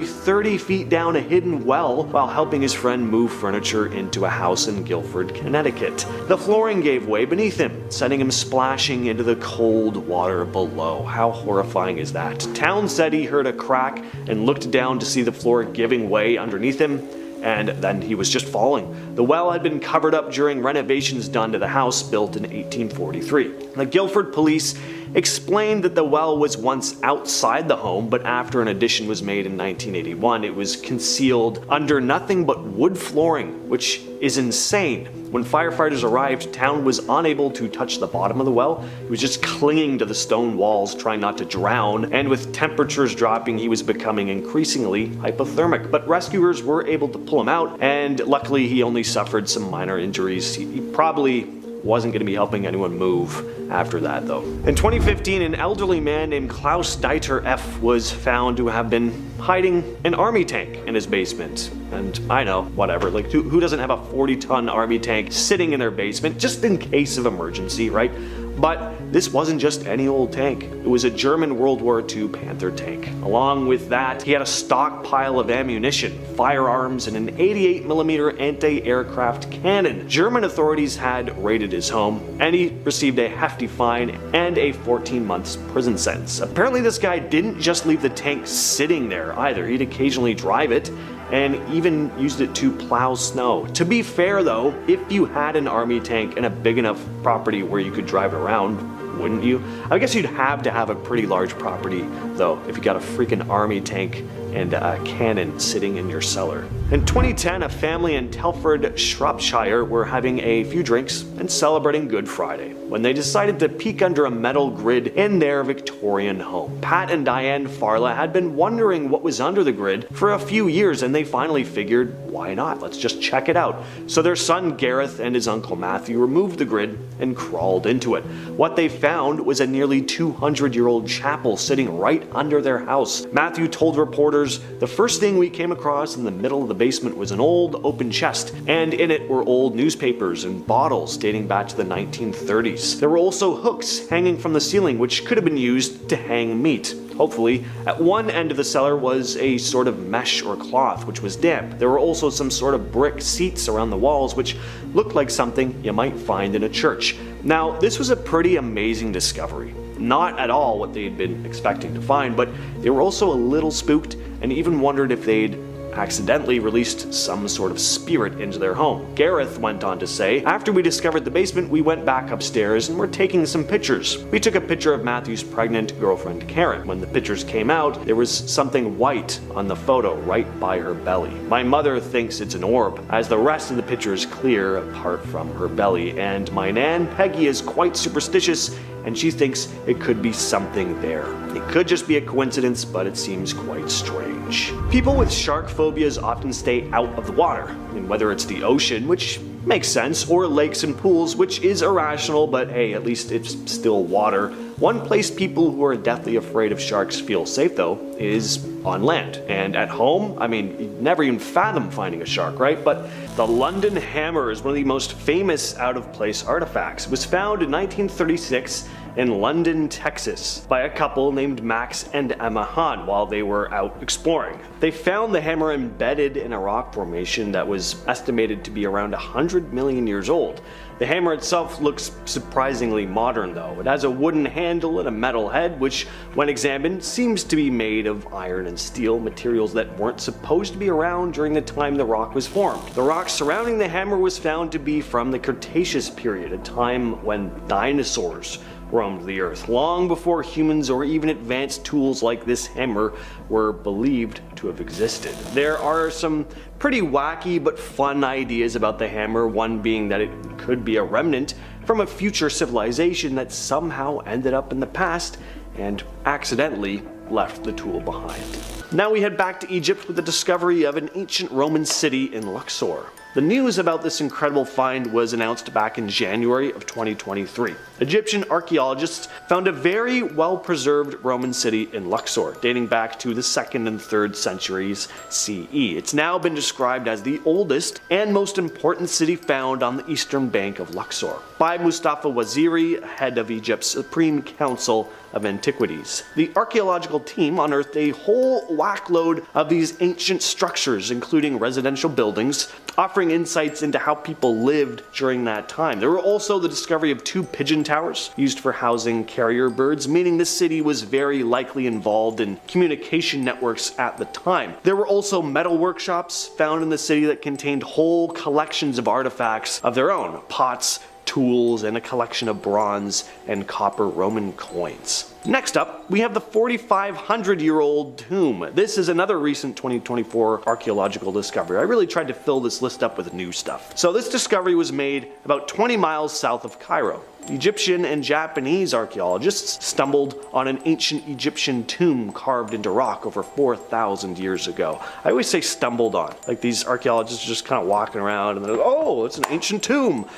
30 feet down a hidden well while helping his friend move furniture into a house in Guilford, Connecticut. The flooring gave way beneath him, sending him splashing into the cold water below. How horrifying is that? Town said he heard a crack and looked down to see the floor giving way underneath him, and then he was just falling. The well had been covered up during renovations done to the house built in 1843. The Guilford police explained that the well was once outside the home, but after an addition was made in 1981, it was concealed under nothing but wood flooring, which is insane. When firefighters arrived, Town was unable to touch the bottom of the well. He was just clinging to the stone walls, trying not to drown, and with temperatures dropping, he was becoming increasingly hypothermic. But rescuers were able to pull him out, and luckily he only suffered some minor injuries. He probably wasn't going to be helping anyone move after that, though. In 2015, an elderly man named Klaus Dieter F. was found to have been hiding an army tank in his basement. And I know, whatever, like who doesn't have a 40-ton army tank sitting in their basement just in case of emergency, right? But this wasn't just any old tank. It was a German World War II Panther tank. Along with that, he had a stockpile of ammunition, firearms, and an 88mm anti-aircraft cannon. German authorities had raided his home, and he received a hefty fine and a 14 months prison sentence. Apparently this guy didn't just leave the tank sitting there either. He'd occasionally drive it, and even used it to plow snow. To be fair though, if you had an army tank and a big enough property where you could drive it around, wouldn't you? I guess you'd have to have a pretty large property though, if you got a freaking army tank and a cannon sitting in your cellar. In 2010, a family in Telford, Shropshire were having a few drinks and celebrating Good Friday when they decided to peek under a metal grid in their Victorian home. Pat and Diane Farla had been wondering what was under the grid for a few years, and they finally figured, why not? Let's just check it out. So their son Gareth and his uncle Matthew removed the grid and crawled into it. What they found was a nearly 200-year-old chapel sitting right under their house. Matthew told reporters, "The first thing we came across in the middle of the basement was an old open chest, and in it were old newspapers and bottles dating back to the 1930s. There were also hooks hanging from the ceiling which could have been used to hang meat. Hopefully, at one end of the cellar was a sort of mesh or cloth which was damp. There were also some sort of brick seats around the walls which looked like something you might find in a church." Now, this was a pretty amazing discovery. Not at all what they had been expecting to find, but they were also a little spooked and even wondered if they'd accidentally released some sort of spirit into their home. Gareth went on to say, "After we discovered the basement, we went back upstairs and were taking some pictures. We took a picture of Matthew's pregnant girlfriend Karen. When the pictures came out, there was something white on the photo right by her belly. My mother thinks it's an orb, as the rest of the picture is clear apart from her belly, and my Nan Peggy is quite superstitious and she thinks it could be something there. It could just be a coincidence, but it seems quite strange." People with shark phobias often stay out of the water, and whether it's the ocean, which makes sense, or lakes and pools, which is irrational, but hey, at least it's still water. One place people who are deathly afraid of sharks feel safe though is on land. And at home, I mean, you'd never even fathom finding a shark, right? But the London hammer is one of the most famous out-of-place artifacts. It was found in 1936 in London, Texas, by a couple named Max and Emma Hahn while they were out exploring. They found the hammer embedded in a rock formation that was estimated to be around 100 million years old. The hammer itself looks surprisingly modern though. It has a wooden handle and a metal head, which, when examined, seems to be made of iron and steel, materials that weren't supposed to be around during the time the rock was formed. The rock surrounding the hammer was found to be from the Cretaceous period, a time when dinosaurs roamed the earth, long before humans or even advanced tools like this hammer were believed to have existed. There are some pretty wacky but fun ideas about the hammer, one being that it could be a remnant from a future civilization that somehow ended up in the past and accidentally left the tool behind. Now we head back to Egypt with the discovery of an ancient Roman city in Luxor. The news about this incredible find was announced back in January of 2023. Egyptian archaeologists found a very well-preserved Roman city in Luxor, dating back to the 2nd and 3rd centuries CE. It's now been described as the oldest and most important city found on the eastern bank of Luxor by Mustafa Waziri, head of Egypt's Supreme Council of Antiquities. The archaeological team unearthed a whole whackload of these ancient structures, including residential buildings, offering insights into how people lived during that time. There were also the discovery of 2 pigeon towers used for housing carrier birds, meaning this city was very likely involved in communication networks at the time. There were also metal workshops found in the city that contained whole collections of artifacts of their own, pots, tools, and a collection of bronze and copper Roman coins. Next up, we have the 4,500-year-old tomb. This is another recent 2024 archaeological discovery. I really tried to fill this list up with new stuff. So this discovery was made about 20 miles south of Cairo. Egyptian and Japanese archaeologists stumbled on an ancient Egyptian tomb carved into rock over 4,000 years ago. I always say stumbled on, like these archaeologists are just kind of walking around and they're like, oh, it's an ancient tomb.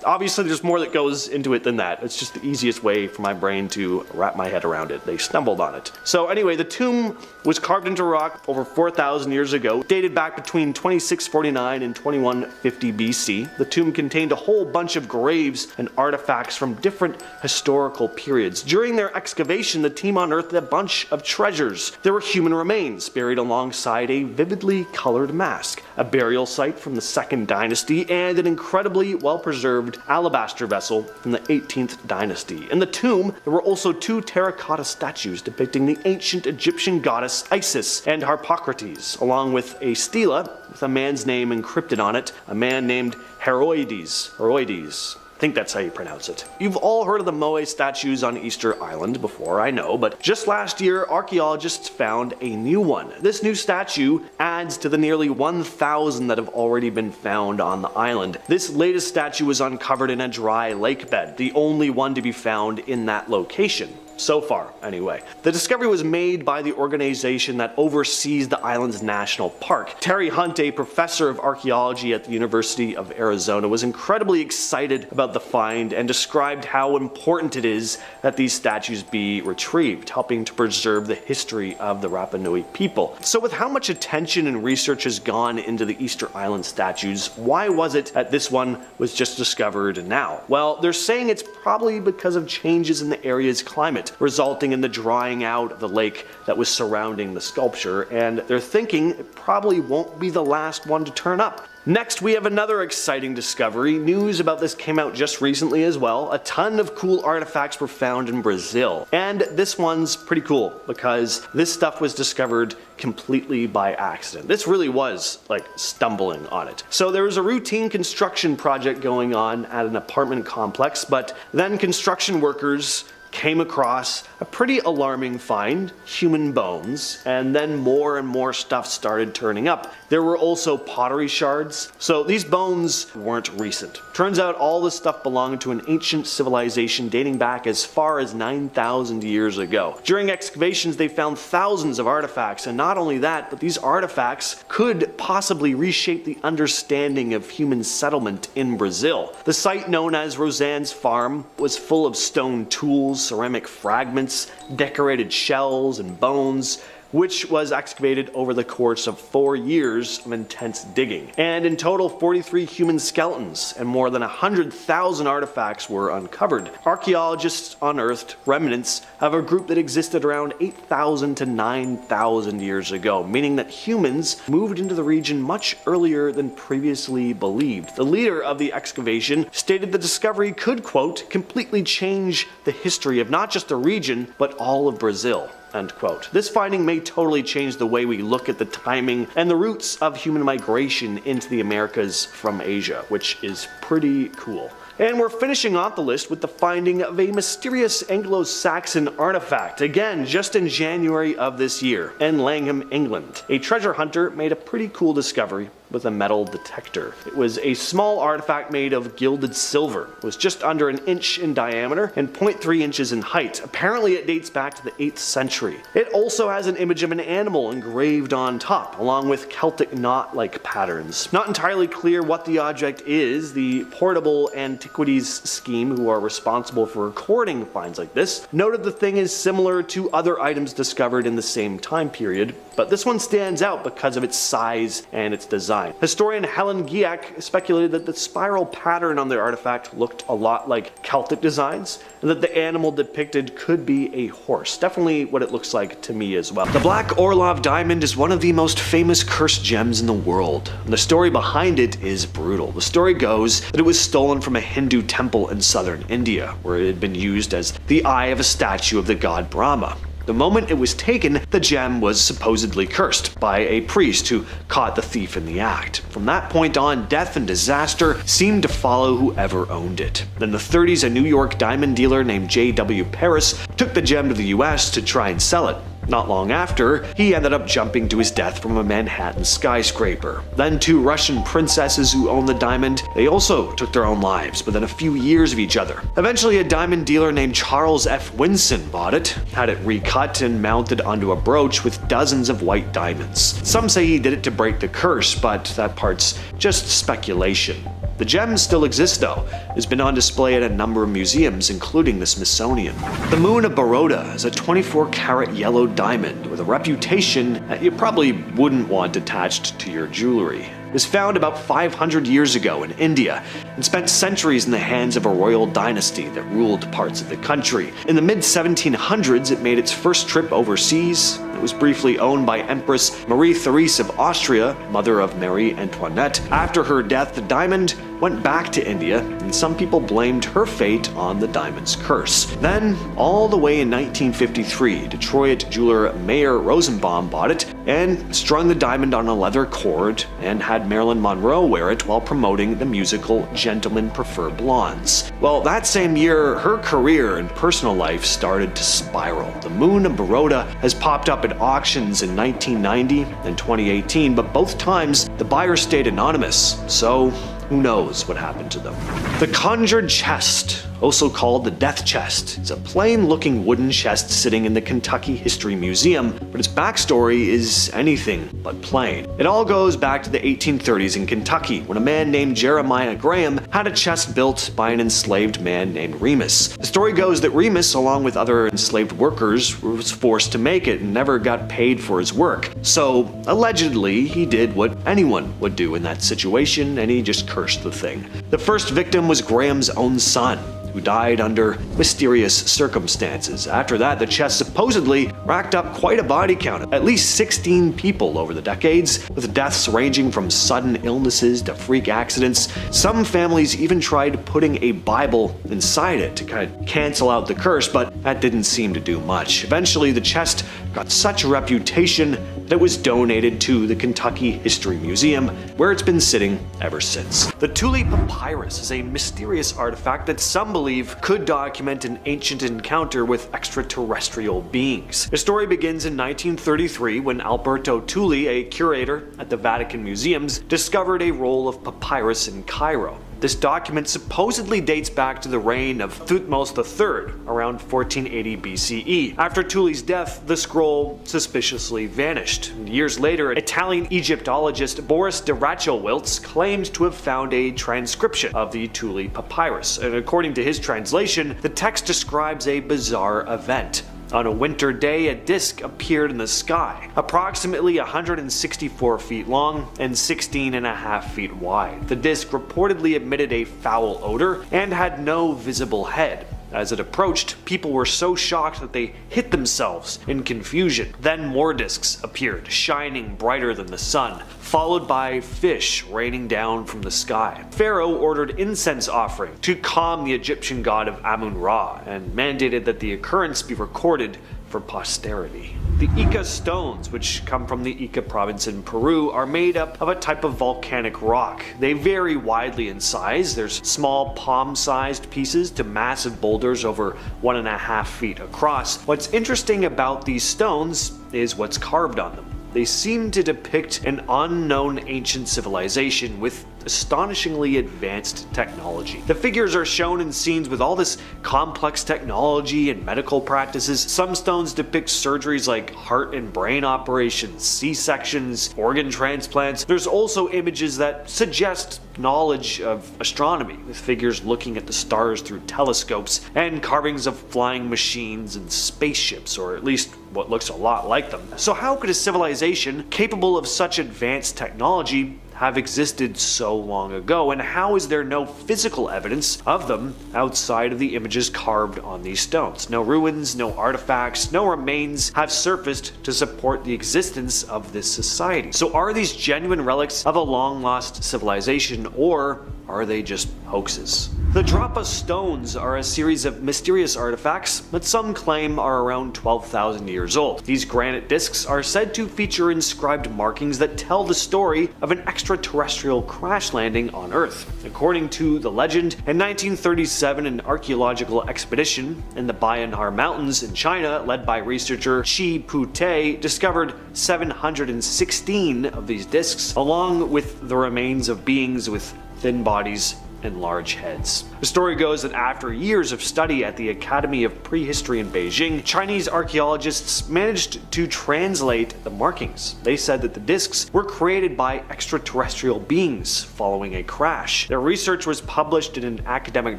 Obviously, there's more that goes into it than that. It's just the easiest way for my brain to wrap my head around it. They stumbled on it. So anyway, the tomb was carved into rock over 4,000 years ago, dated back between 2649 and 2150 BC. The tomb contained a whole bunch of graves and artifacts from different historical periods. During their excavation, the team unearthed a bunch of treasures. There were human remains buried alongside a vividly colored mask, a burial site from the 2nd dynasty, and an incredibly well-preserved alabaster vessel from the 18th dynasty. In the tomb, there were also 2 terracotta statues depicting the ancient Egyptian goddess Isis and Harpocrates, along with a stela with a man's name encrypted on it, a man named Heroides. I think that's how you pronounce it. You've all heard of the Moai statues on Easter Island before, I know, but just last year, archaeologists found a new one. This new statue adds to the nearly 1,000 that have already been found on the island. This latest statue was uncovered in a dry lake bed, the only one to be found in that location. So far, anyway. The discovery was made by the organization that oversees the island's national park. Terry Hunt, a professor of archaeology at the University of Arizona, was incredibly excited about the find and described how important it is that these statues be retrieved, helping to preserve the history of the Rapa Nui people. So with how much attention and research has gone into the Easter Island statues, why was it that this one was just discovered now? Well, they're saying it's probably because of changes in the area's climate, resulting in the drying out of the lake that was surrounding the sculpture, and they're thinking it probably won't be the last one to turn up. Next, we have another exciting discovery. News about this came out just recently as well. A ton of cool artifacts were found in Brazil. And this one's pretty cool because this stuff was discovered completely by accident. This really was like stumbling on it. So there was a routine construction project going on at an apartment complex, but then construction workers came across a pretty alarming find, human bones, and then more and more stuff started turning up. There were also pottery shards, so these bones weren't recent. Turns out all this stuff belonged to an ancient civilization dating back as far as 9,000 years ago. During excavations, they found thousands of artifacts, and not only that, but these artifacts could possibly reshape the understanding of human settlement in Brazil. The site known as Rosanne's Farm was full of stone tools, ceramic fragments, decorated shells, and bones, which was excavated over the course of 4 years of intense digging. And in total, 43 human skeletons and more than 100,000 artifacts were uncovered. Archaeologists unearthed remnants of a group that existed around 8,000 to 9,000 years ago, meaning that humans moved into the region much earlier than previously believed. The leader of the excavation stated the discovery could, quote, completely change the history of not just the region, but all of Brazil. End quote. This finding may totally change the way we look at the timing and the roots of human migration into the Americas from Asia, which is pretty cool. And we're finishing off the list with the finding of a mysterious Anglo-Saxon artifact, again just in January of this year, in Langham, England. A treasure hunter made a pretty cool discovery with a metal detector. It was a small artifact made of gilded silver. It was just under an inch in diameter and 0.3 inches in height. Apparently it dates back to the 8th century. century. It also has an image of an animal engraved on top, along with Celtic knot-like patterns. Not entirely clear what the object is. The Portable Antiquities Scheme, who are responsible for recording finds like this, noted the thing is similar to other items discovered in the same time period, but this one stands out because of its size and its design. Historian Helen Giek speculated that the spiral pattern on the artifact looked a lot like Celtic designs, and that the animal depicted could be a horse. Definitely what it looks like to me as well. The Black Orlov diamond is one of the most famous cursed gems in the world, and the story behind it is brutal. The story goes that it was stolen from a Hindu temple in southern India, where it had been used as the eye of a statue of the god Brahma. The moment it was taken, the gem was supposedly cursed by a priest who caught the thief in the act. From that point on, death and disaster seemed to follow whoever owned it. In the 30s, a New York diamond dealer named J.W. Paris took the gem to the US to try and sell it. Not long after, he ended up jumping to his death from a Manhattan skyscraper. Then two Russian princesses who owned the diamond, they also took their own lives within a few years of each other. Eventually, a diamond dealer named Charles F. Winson bought it, had it recut and mounted onto a brooch with dozens of white diamonds. Some say he did it to break the curse, but that part's just speculation. The gem still exists though. It's been on display at a number of museums, including the Smithsonian. The Moon of Baroda is a 24-karat yellow diamond with a reputation that you probably wouldn't want attached to your jewelry. It was found about 500 years ago in India and spent centuries in the hands of a royal dynasty that ruled parts of the country. In the mid-1700s, it made its first trip overseas. It was briefly owned by Empress Marie Therese of Austria, mother of Marie Antoinette. After her death, the diamond went back to India, and some people blamed her fate on the diamond's curse. Then, all the way in 1953, Detroit jeweler Mayer Rosenbaum bought it and strung the diamond on a leather cord and had Marilyn Monroe wear it while promoting the musical Gentlemen Prefer Blondes. Well, that same year, her career and personal life started to spiral. The Moon of Baroda has popped up at auctions in 1990 and 2018, but both times the buyer stayed anonymous, so who knows what happened to them. The Conjured Chest, also called the Death Chest, is a plain-looking wooden chest sitting in the Kentucky History Museum, but its backstory is anything but plain. It all goes back to the 1830s in Kentucky, when a man named Jeremiah Graham had a chest built by an enslaved man named Remus. The story goes that Remus, along with other enslaved workers, was forced to make it and never got paid for his work. So, allegedly, he did what anyone would do in that situation, and he just cursed the thing. The first victim was Graham's own son, who died under mysterious circumstances. After that, the chest supposedly racked up quite a body count, at least 16 people over the decades, with deaths ranging from sudden illnesses to freak accidents. Some families even tried putting a Bible inside it to kind of cancel out the curse, but that didn't seem to do much. Eventually, the chest got such a reputation that it was donated to the Kentucky History Museum, where it's been sitting ever since. The Thule Papyrus is a mysterious artifact that some believe could document an ancient encounter with extraterrestrial beings. The story begins in 1933 when Alberto Thule, a curator at the Vatican Museums, discovered a roll of papyrus in Cairo. This document supposedly dates back to the reign of Thutmose III, around 1480 BCE. After Thule's death, the scroll suspiciously vanished. And years later, Italian Egyptologist Boris de Rachowiltz claimed to have found a transcription of the Thule papyrus, and according to his translation, the text describes a bizarre event. On a winter day, a disc appeared in the sky, approximately 164 feet long and 16.5 feet wide. The disc reportedly emitted a foul odor and had no visible head. As it approached, people were so shocked that they hit themselves in confusion. Then more discs appeared, shining brighter than the sun, followed by fish raining down from the sky. Pharaoh ordered incense offering to calm the Egyptian god of Amun-Ra and mandated that the occurrence be recorded for posterity. The Ica stones, which come from the Ica province in Peru, are made up of a type of volcanic rock. They vary widely in size. There's small palm-sized pieces to massive boulders over 1.5 feet across. What's interesting about these stones is what's carved on them. They seem to depict an unknown ancient civilization with with astonishingly advanced technology. The figures are shown in scenes with all this complex technology and medical practices. Some stones depict surgeries like heart and brain operations, C-sections, organ transplants. There's also images that suggest knowledge of astronomy, with figures looking at the stars through telescopes, and carvings of flying machines and spaceships, or at least what looks a lot like them. So how could a civilization capable of such advanced technology have existed so long ago, and how is there no physical evidence of them outside of the images carved on these stones? No ruins, no artifacts, no remains have surfaced to support the existence of this society. So are these genuine relics of a long-lost civilization, or are they just hoaxes? The Drapa stones are a series of mysterious artifacts that some claim are around 12,000 years old. These granite discs are said to feature inscribed markings that tell the story of an extraterrestrial crash landing on Earth. According to the legend, in 1937 an archaeological expedition in the Bayanhar Mountains in China, led by researcher Chi Pute, discovered 716 of these discs, along with the remains of beings with thin bodies and large heads. The story goes that after years of study at the Academy of Prehistory in Beijing, Chinese archaeologists managed to translate the markings. They said that the discs were created by extraterrestrial beings following a crash. Their research was published in an academic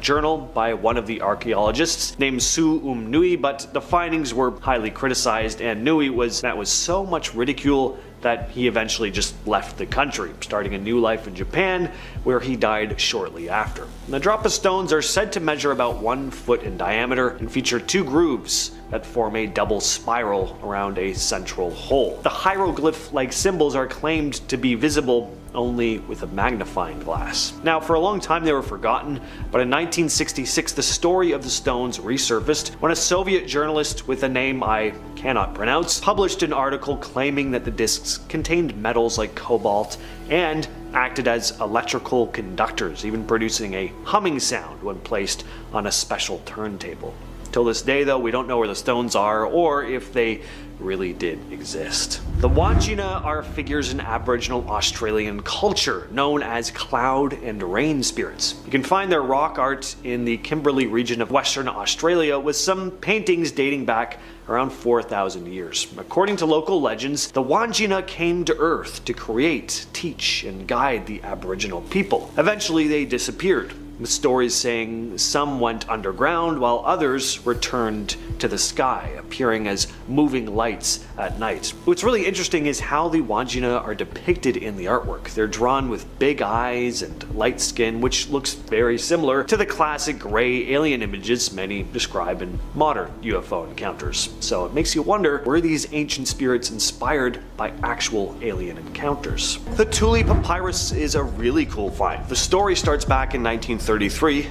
journal by one of the archaeologists named Su Nui, but the findings were highly criticized, and Nui was met with so much ridicule that he eventually just left the country, starting a new life in Japan, where he died shortly after. The Drapa stones are said to measure about 1 foot in diameter and feature 2 grooves that form a double spiral around a central hole. The hieroglyph-like symbols are claimed to be visible only with a magnifying glass. Now, for a long time they were forgotten, but in 1966 the story of the stones resurfaced when a Soviet journalist with a name I cannot pronounce published an article claiming that the discs contained metals like cobalt and acted as electrical conductors, even producing a humming sound when placed on a special turntable. Till this day, though, we don't know where the stones are or if they really did exist. The Wandjina are figures in Aboriginal Australian culture known as cloud and rain spirits. You can find their rock art in the Kimberley region of Western Australia, with some paintings dating back around 4,000 years. According to local legends, the Wandjina came to Earth to create, teach, and guide the Aboriginal people. Eventually they disappeared, with stories saying some went underground while others returned to the sky, appearing as moving lights at night. What's really interesting is how the Wandjina are depicted in the artwork. They're drawn with big eyes and light skin, which looks very similar to the classic gray alien images many describe in modern UFO encounters. So it makes you wonder, were these ancient spirits inspired by actual alien encounters? The Thule papyrus is a really cool find. The story starts back in 1933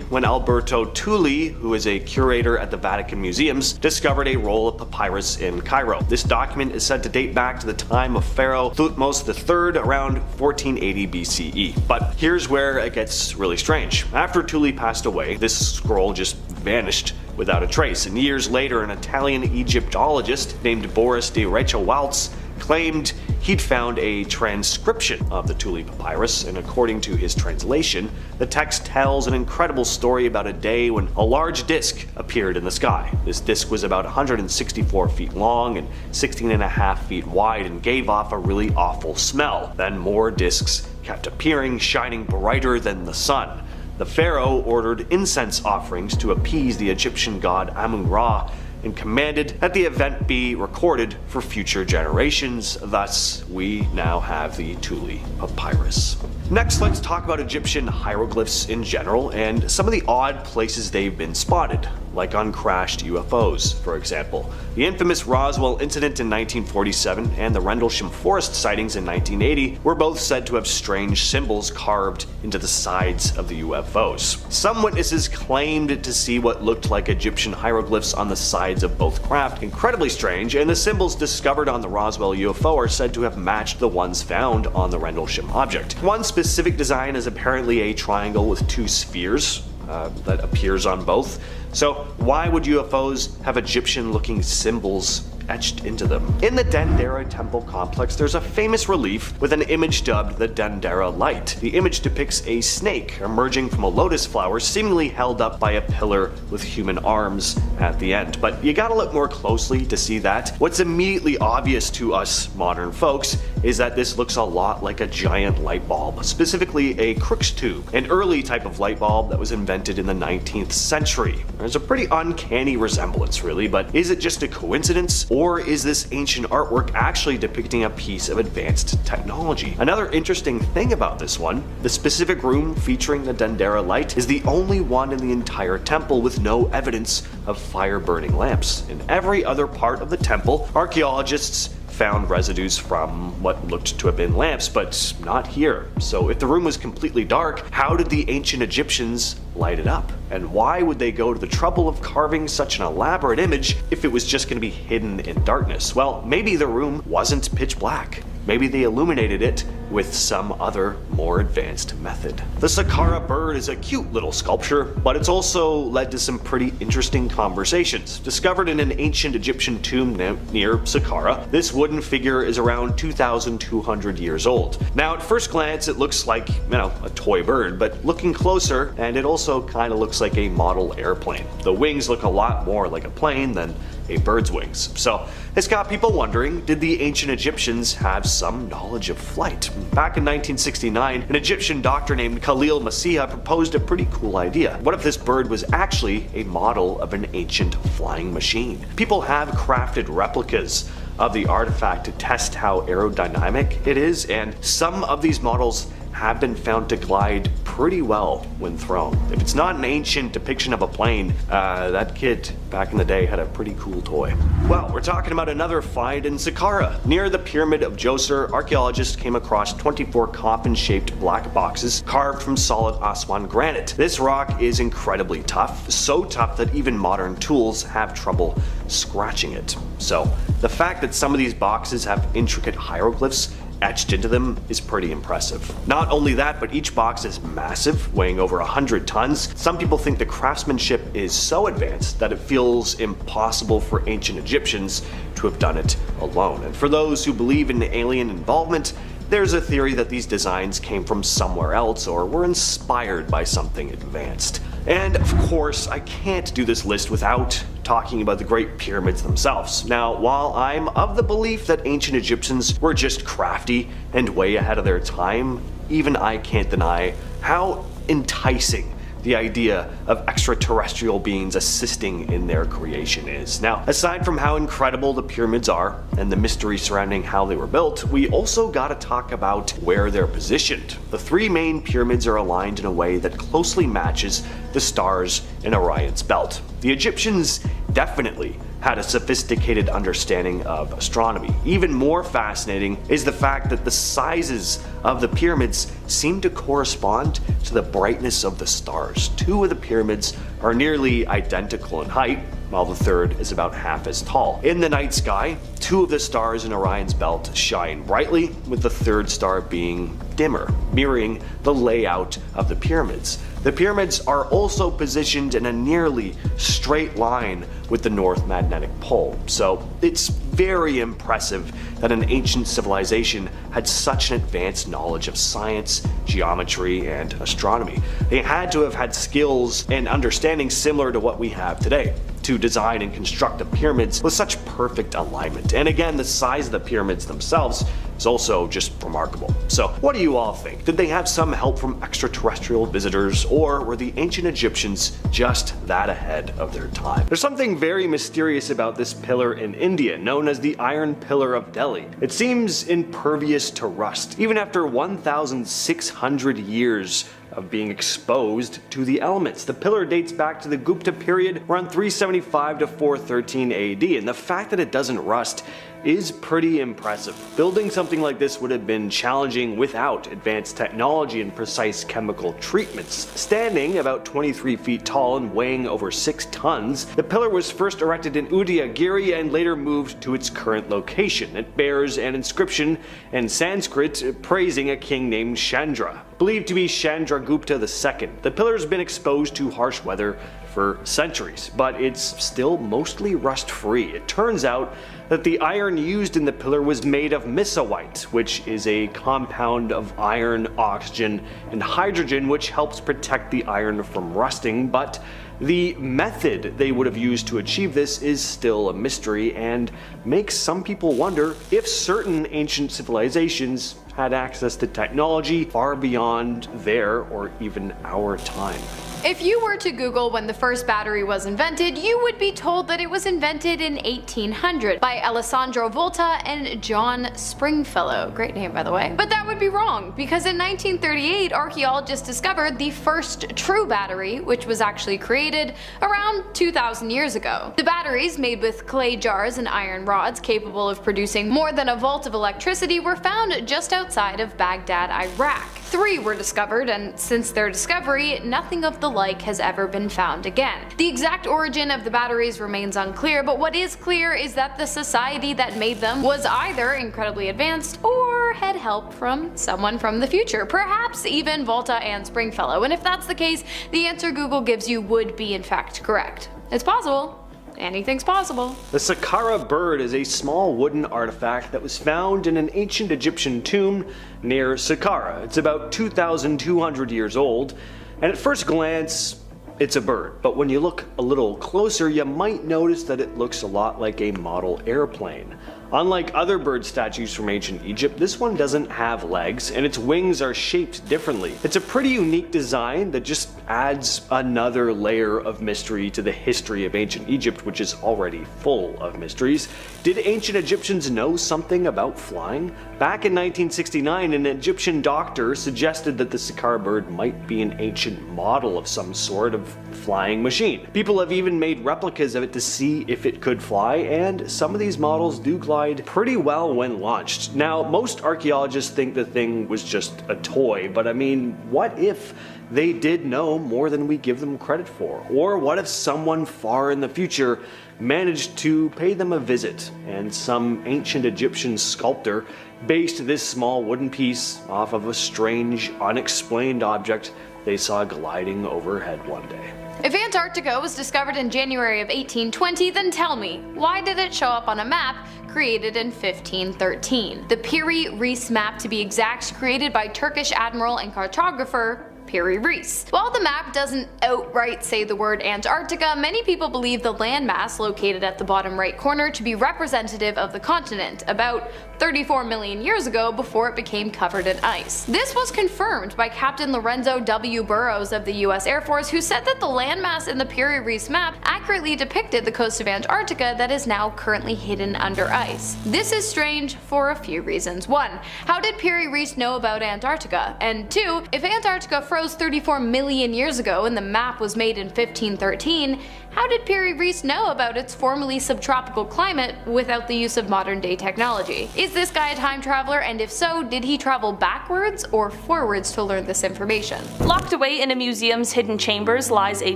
when Alberto Thule, who is a curator at the Vatican Museums, discovered a roll of papyrus in Cairo. This document is said to date back to the time of Pharaoh Thutmose III around 1480 BCE. But here's where it gets really strange. After Thule passed away, this scroll just vanished without a trace, and years later an Italian Egyptologist named Boris de Rechewaltz claimed he'd found a transcription of the Thule papyrus, and according to his translation, the text tells an incredible story about a day when a large disc appeared in the sky. This disc was about 164 feet long and 16.5 feet wide and gave off a really awful smell. Then more discs kept appearing, shining brighter than the sun. The pharaoh ordered incense offerings to appease the Egyptian god Amun-Ra and commanded that the event be recorded for future generations. Thus, we now have the Thule papyrus. Next, let's talk about Egyptian hieroglyphs in general and some of the odd places they've been spotted, like on crashed UFOs, for example. The infamous Roswell incident in 1947 and the Rendlesham Forest sightings in 1980 were both said to have strange symbols carved into the sides of the UFOs. Some witnesses claimed to see what looked like Egyptian hieroglyphs on the sides of both craft, incredibly strange, and the symbols discovered on the Roswell UFO are said to have matched the ones found on the Rendlesham object. One specific design is apparently a triangle with 2 spheres, that appears on both. So why would UFOs have Egyptian-looking symbols etched into them? In the Dendera temple complex, there's a famous relief with an image dubbed the Dendera Light. The image depicts a snake emerging from a lotus flower, seemingly held up by a pillar with human arms at the end. But you gotta look more closely to see that. What's immediately obvious to us modern folks is that this looks a lot like a giant light bulb, specifically a Crookes tube, an early type of light bulb that was invented in the 19th century. There's a pretty uncanny resemblance, really, but is it just a coincidence, or is this ancient artwork actually depicting a piece of advanced technology? Another interesting thing about this one, the specific room featuring the Dendera light is the only one in the entire temple with no evidence of fire-burning lamps. In every other part of the temple, archaeologists found residues from what looked to have been lamps, but not here. So if the room was completely dark, how did the ancient Egyptians light it up? And why would they go to the trouble of carving such an elaborate image if it was just going to be hidden in darkness? Well, maybe the room wasn't pitch black. Maybe they illuminated it with some other, more advanced method. The Saqqara bird is a cute little sculpture, but it's also led to some pretty interesting conversations. Discovered in an ancient Egyptian tomb near Saqqara, this wooden figure is around 2,200 years old. Now, at first glance, it looks like, a toy bird, but looking closer, and it also kind of looks like a model airplane. The wings look a lot more like a plane than a bird's wings. So it's got people wondering, did the ancient Egyptians have some knowledge of flight? Back in 1969, an Egyptian doctor named Khalil Messiha proposed a pretty cool idea. What if this bird was actually a model of an ancient flying machine? People have crafted replicas of the artifact to test how aerodynamic it is, and some of these models have been found to glide pretty well when thrown. If it's not an ancient depiction of a plane, that kid back in the day had a pretty cool toy. Well, we're talking about another find in Saqqara. Near the Pyramid of Djoser, archaeologists came across 24 coffin-shaped black boxes carved from solid Aswan granite. This rock is incredibly tough, so tough that even modern tools have trouble scratching it. So, the fact that some of these boxes have intricate hieroglyphs etched into them is pretty impressive. Not only that, but each box is massive, weighing over 100 tons. Some people think the craftsmanship is so advanced that it feels impossible for ancient Egyptians to have done it alone. And for those who believe in alien involvement, there's a theory that these designs came from somewhere else or were inspired by something advanced. And of course, I can't do this list without talking about the Great Pyramids themselves. Now, while I'm of the belief that ancient Egyptians were just crafty and way ahead of their time, even I can't deny how enticing the idea of extraterrestrial beings assisting in their creation is. Now, aside from how incredible the pyramids are and the mystery surrounding how they were built, we also gotta talk about where they're positioned. The three main pyramids are aligned in a way that closely matches the stars in Orion's belt. The Egyptians definitely had a sophisticated understanding of astronomy. Even more fascinating is the fact that the sizes of the pyramids seem to correspond to the brightness of the stars. Two of the pyramids are nearly identical in height, while the third is about half as tall. In the night sky, two of the stars in Orion's belt shine brightly, with the third star being dimmer, mirroring the layout of the pyramids. The pyramids are also positioned in a nearly straight line with the North Magnetic Pole, so it's very impressive that an ancient civilization had such an advanced knowledge of science, geometry, and astronomy. They had to have had skills and understanding similar to what we have today to design and construct the pyramids with such perfect alignment. And again, the size of the pyramids themselves is also just remarkable. So what do you all think? Did they have some help from extraterrestrial visitors, or were the ancient Egyptians just that ahead of their time? There's something very mysterious about this pillar in India, known as the Iron Pillar of Delhi. It seems impervious to rust, even after 1,600 years of being exposed to the elements. The pillar dates back to the Gupta period around 375 to 413 AD, and the fact that it doesn't rust is pretty impressive. Building something like this would have been challenging without advanced technology and precise chemical treatments. Standing about 23 feet tall and weighing over 6 tons, the pillar was first erected in Udayagiri and later moved to its current location. It bears an inscription in Sanskrit praising a king named Chandra. believed to be Chandragupta II. The pillar's been exposed to harsh weather for centuries, but it's still mostly rust-free. It turns out that the iron used in the pillar was made of mesowite, which is a compound of iron, oxygen, and hydrogen which helps protect the iron from rusting, but the method they would have used to achieve this is still a mystery and makes some people wonder if certain ancient civilizations had access to technology far beyond their or even our time. If you were to Google when the first battery was invented, you would be told that it was invented in 1800 by Alessandro Volta and John Stringfellow. Great name, by the way. But that would be wrong, because in 1938 archaeologists discovered the first true battery, which was actually created around 2,000 years ago. The batteries, made with clay jars and iron rods capable of producing more than a volt of electricity, were found just outside of Baghdad, Iraq. 3 were discovered, and since their discovery, nothing of the like has ever been found again. The exact origin of the batteries remains unclear, but what is clear is that the society that made them was either incredibly advanced or had help from someone from the future, perhaps even Volta and Stringfellow, and if that's the case, the answer Google gives you would be in fact correct. It's possible. Anything's possible. The Saqqara bird is a small wooden artifact that was found in an ancient Egyptian tomb near Saqqara. It's about 2,200 years old, and at first glance, it's a bird. But when you look a little closer, you might notice that it looks a lot like a model airplane. Unlike other bird statues from ancient Egypt, this one doesn't have legs, and its wings are shaped differently. It's a pretty unique design that just adds another layer of mystery to the history of ancient Egypt, which is already full of mysteries. Did ancient Egyptians know something about flying? Back in 1969, an Egyptian doctor suggested that the Saqqara bird might be an ancient model of some sort of flying machine. People have even made replicas of it to see if it could fly, and some of these models do glide pretty well when launched. Now, most archaeologists think the thing was just a toy, but I mean, what if they did know more than we give them credit for? Or what if someone far in the future managed to pay them a visit, and some ancient Egyptian sculptor based this small wooden piece off of a strange, unexplained object they saw gliding overhead one day? If Antarctica was discovered in January of 1820, then tell me, why did it show up on a map created in 1513? The Piri Reis map, to be exact, created by Turkish admiral and cartographer Piri Reis. While the map doesn't outright say the word Antarctica, many people believe the landmass located at the bottom right corner to be representative of the continent, about 34 million years ago before it became covered in ice. This was confirmed by Captain Lorenzo W. Burroughs of the US Air Force, who said that the landmass in the Piri Reis map accurately depicted the coast of Antarctica that is now currently hidden under ice. This is strange for a few reasons. 1. How did Piri Reis know about Antarctica? And 2. If Antarctica froze 34 million years ago and the map was made in 1513, how did Piri Reis know about its formerly subtropical climate without the use of modern day technology? Is this guy a time traveler, and if so, did he travel backwards or forwards to learn this information? Locked away in a museum's hidden chambers lies a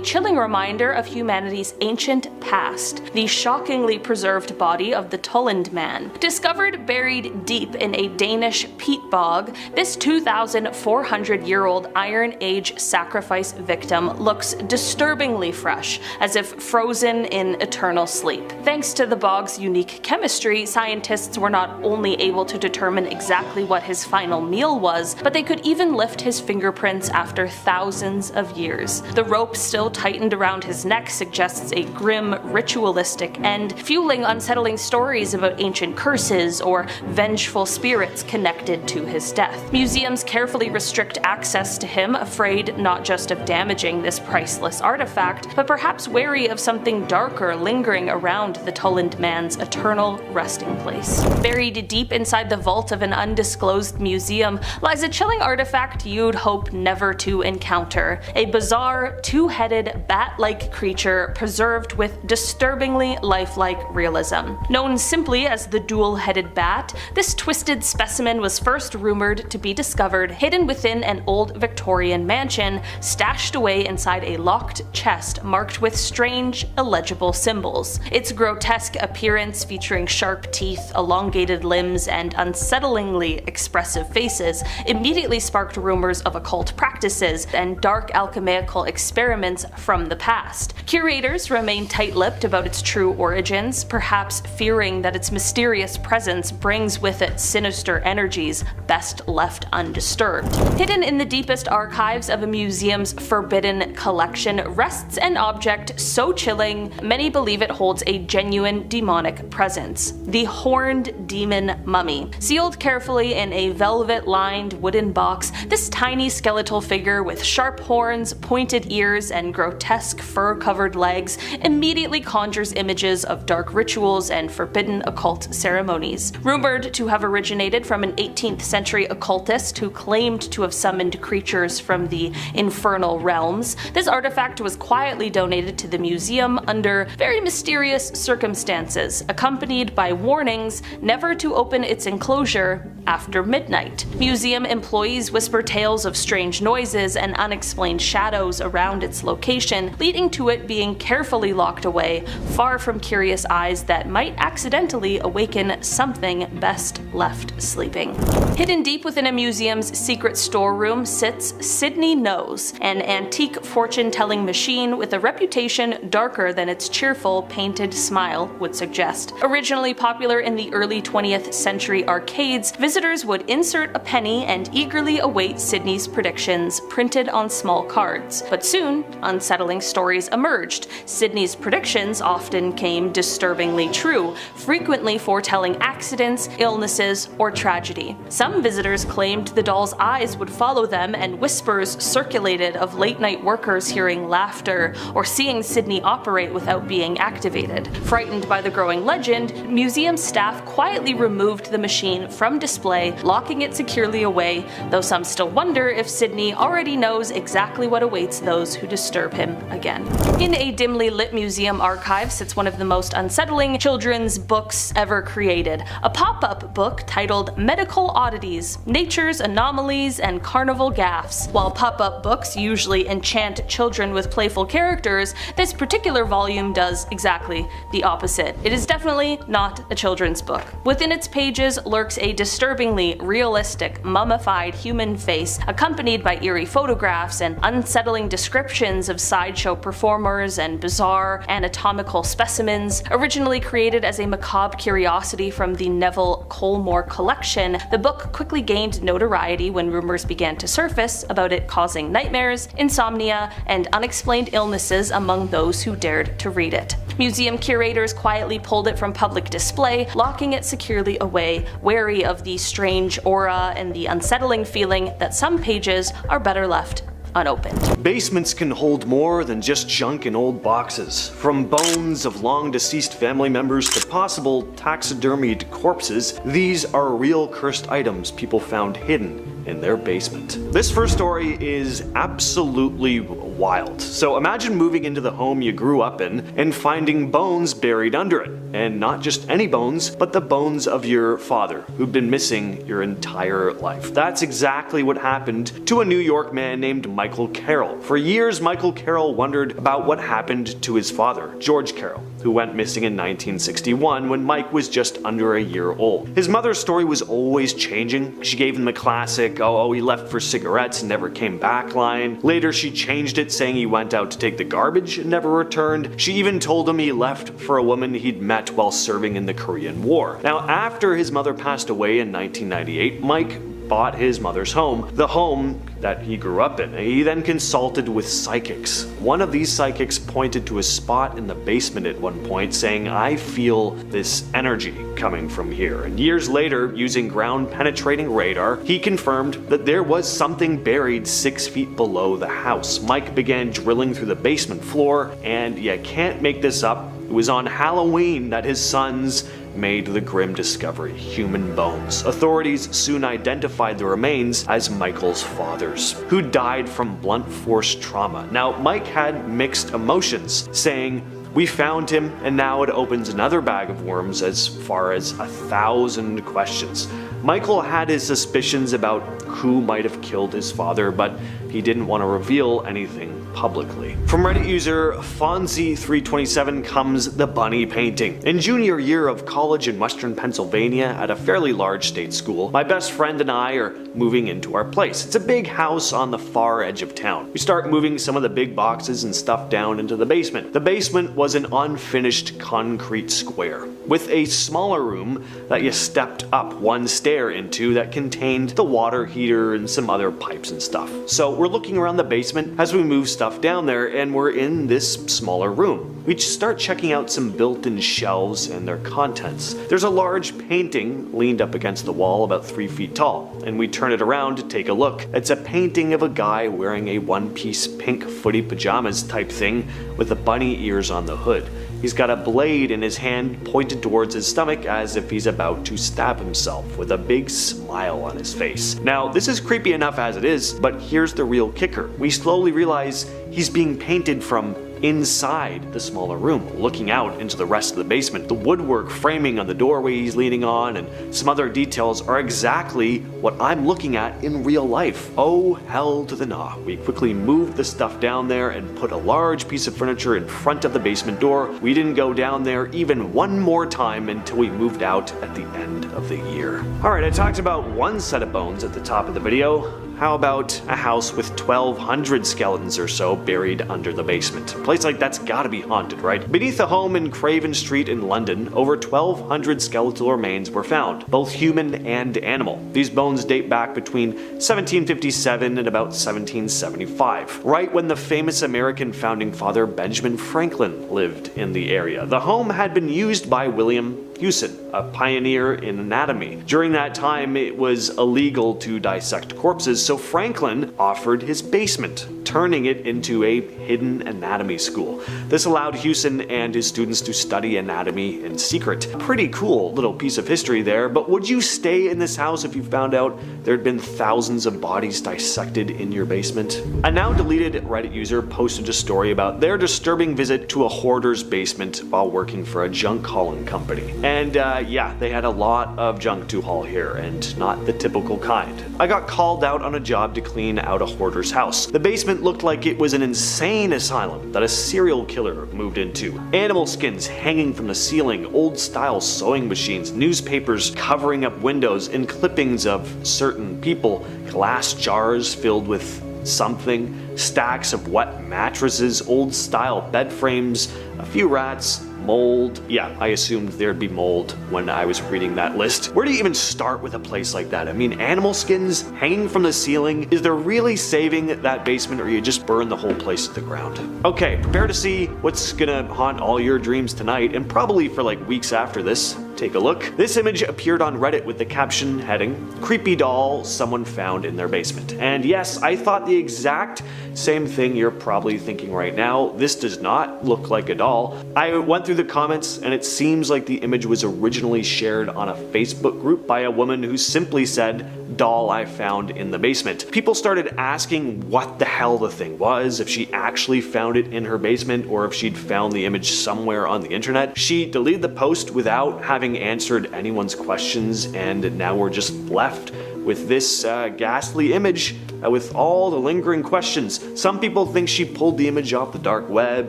chilling reminder of humanity's ancient past, the shockingly preserved body of the Tulland man. Discovered buried deep in a Danish peat bog, this 2,400-year-old Iron Age sacrifice victim looks disturbingly fresh, as if frozen in eternal sleep. Thanks to the bog's unique chemistry, scientists were not only able to determine exactly what his final meal was, but they could even lift his fingerprints after thousands of years. The rope still tightened around his neck suggests a grim, ritualistic end, fueling unsettling stories about ancient curses or vengeful spirits connected to his death. Museums carefully restrict access to him, afraid not just of damaging this priceless artifact, but perhaps wary of something darker lingering around the Tulland man's eternal resting place. Buried deep inside the vault of an undisclosed museum lies a chilling artifact you'd hope never to encounter, a bizarre, two-headed, bat-like creature preserved with disturbingly lifelike realism. Known simply as the dual-headed bat, this twisted specimen was first rumored to be discovered hidden within an old Victorian Victorian mansion, stashed away inside a locked chest marked with strange, illegible symbols. Its grotesque appearance, featuring sharp teeth, elongated limbs, and unsettlingly expressive faces, immediately sparked rumors of occult practices and dark alchemical experiments from the past. Curators remain tight-lipped about its true origins, perhaps fearing that its mysterious presence brings with it sinister energies best left undisturbed. Hidden in the deepest archives of a museum's forbidden collection rests an object so chilling, many believe it holds a genuine demonic presence: the horned demon mummy. Sealed carefully in a velvet-lined wooden box, this tiny skeletal figure with sharp horns, pointed ears, and grotesque fur-covered legs immediately conjures images of dark rituals and forbidden occult ceremonies. Rumored to have originated from an 18th century occultist who claimed to have summoned creatures from the infernal realms, this artifact was quietly donated to the museum under very mysterious circumstances, accompanied by warnings never to open its enclosure after midnight. Museum employees whisper tales of strange noises and unexplained shadows around its location, leading to it being carefully locked away, far from curious eyes that might accidentally awaken something best left sleeping. Hidden deep within a museum's secret storeroom sits Sydney Knows, an antique fortune-telling machine with a reputation darker than its cheerful, painted smile would suggest. Originally popular in the early 20th century arcades, visitors would insert a penny and eagerly await Sydney's predictions printed on small cards. But soon, unsettling stories emerged. Sydney's predictions often came disturbingly true, frequently foretelling accidents, illnesses, or tragedy. Some visitors claimed the doll's eyes would follow them, and whispers circulated of late-night workers hearing laughter or seeing Sydney operate without being activated. Frightened by the growing legend, museum staff quietly removed the machine from display, locking it securely away, though some still wonder if Sydney already knows exactly what awaits those who disturb him again. In a dimly lit museum archive sits one of the most unsettling children's books ever created, a pop-up book titled Medical Oddities, Nature's Anomalies and Carnival Gaffes. While pop-up books usually enchant children with playful characters, this particular volume does exactly the opposite. It is definitely not a children's book. Within its pages lurks a disturbingly realistic, mummified human face, accompanied by eerie photographs and unsettling descriptions of sideshow performers and bizarre anatomical specimens. Originally created as a macabre curiosity from the Neville Colmore collection, the book quickly gained notoriety when rumors began to surface about it causing nightmares, insomnia, and unexplained illnesses among those who dared to read it. Museum curators quietly pulled it from public display, locking it securely away, wary of the strange aura and the unsettling feeling that some pages are better left unopened. Basements can hold more than just junk in old boxes. From bones of long-deceased family members to possible taxidermied corpses, these are real cursed items people found hidden in their basement. This first story is absolutely wild. So imagine moving into the home you grew up in and finding bones buried under it. And not just any bones, but the bones of your father, who'd been missing your entire life. That's exactly what happened to a New York man named Michael Carroll. For years, Michael Carroll wondered about what happened to his father, George Carroll, who went missing in 1961 when Mike was just under a year old. His mother's story was always changing. She gave him the classic, oh, he left for cigarettes and never came back line. Later, she changed it, saying he went out to take the garbage and never returned. She even told him he left for a woman he'd met while serving in the Korean War. Now, after his mother passed away in 1998, Mike bought his mother's home, the home that he grew up in. He then consulted with psychics. One of these psychics pointed to a spot in the basement at one point, saying, I feel this energy coming from here. And years later, using ground-penetrating radar, he confirmed that there was something buried 6 feet below the house. Mike began drilling through the basement floor, and you can't make this up, it was on Halloween that his sons made the grim discovery: human bones. Authorities soon identified the remains as Michael's father's, who died from blunt force trauma. Now, Mike had mixed emotions, saying, we found him, and now it opens another bag of worms as far as 1,000 questions. Michael had his suspicions about who might have killed his father, but he didn't want to reveal anything publicly. From Reddit user Fonzie327 comes the bunny painting. In junior year of college in western Pennsylvania at a fairly large state school, my best friend and I are moving into our place. It's a big house on the far edge of town. We start moving some of the big boxes and stuff down into the basement. The basement was an unfinished concrete square, with a smaller room that you stepped up one stair into that contained the water heater and some other pipes and stuff. So we're looking around the basement as we move stuff down there, and we're in this smaller room. We start checking out some built-in shelves and their contents. There's a large painting leaned up against the wall about 3 feet tall, and we turn it around to take a look. It's a painting of a guy wearing a one-piece pink footy pajamas type thing with the bunny ears on the hood. He's got a blade in his hand pointed towards his stomach as if he's about to stab himself, with a big smile on his face. Now, this is creepy enough as it is, but here's the real kicker. We slowly realize he's being painted from inside the smaller room, looking out into the rest of the basement. The woodwork framing on the doorway he's leaning on and some other details are exactly what I'm looking at in real life. Oh, hell to the nah. We quickly moved the stuff down there and put a large piece of furniture in front of the basement door. We didn't go down there even one more time until we moved out at the end of the year. Alright, I talked about one set of bones at the top of the video. How about a house with 1,200 skeletons or so buried under the basement? A place like that's gotta be haunted, right? Beneath a home in Craven Street in London, over 1,200 skeletal remains were found, both human and animal. These bones date back between 1757 and about 1775, right when the famous American founding father Benjamin Franklin lived in the area. The home had been used by William Hewson, a pioneer in anatomy. During that time, it was illegal to dissect corpses, so Franklin offered his basement, turning it into a hidden anatomy school. This allowed Hewson and his students to study anatomy in secret. Pretty cool little piece of history there, but would you stay in this house if you found out there'd been thousands of bodies dissected in your basement? A now deleted Reddit user posted a story about their disturbing visit to a hoarder's basement while working for a junk hauling company. And yeah, they had a lot of junk to haul here, and not the typical kind. I got called out on a job to clean out a hoarder's house. The basement looked like it was an insane asylum that a serial killer moved into. Animal skins hanging from the ceiling, old-style sewing machines, newspapers covering up windows, and clippings of certain people, glass jars filled with something, stacks of wet mattresses, old-style bed frames, a few rats, mold. Yeah, I assumed there'd be mold when I was reading that list. Where do you even start with a place like that? I mean, animal skins hanging from the ceiling. Is there really saving that basement, or you just burn the whole place to the ground? Okay, prepare to see what's gonna haunt all your dreams tonight, and probably for like weeks after this. Take a look. This image appeared on Reddit with the caption heading, "Creepy doll someone found in their basement." And yes, I thought the exact same thing you're probably thinking right now. This does not look like a doll. I went through the comments and it seems like the image was originally shared on a Facebook group by a woman who simply said, "Doll I found in the basement." People started asking what the hell the thing was, if she actually found it in her basement, or if she'd found the image somewhere on the internet. She deleted the post without having answered anyone's questions, and now we're just left with this ghastly image with all the lingering questions. Some people think she pulled the image off the dark web,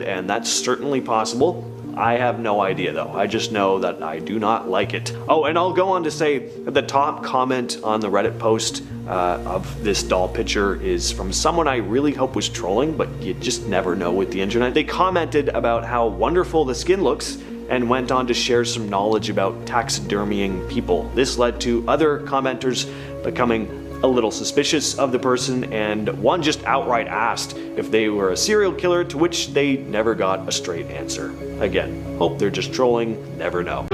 and that's certainly possible. I have no idea though. I just know that I do not like it. Oh, and I'll go on to say that the top comment on the Reddit post of this doll picture is from someone I really hope was trolling, but you just never know with the internet. They commented about how wonderful the skin looks and went on to share some knowledge about taxidermying people. This led to other commenters becoming a little suspicious of the person, and one just outright asked if they were a serial killer, to which they never got a straight answer. Again, hope they're just trolling, never know.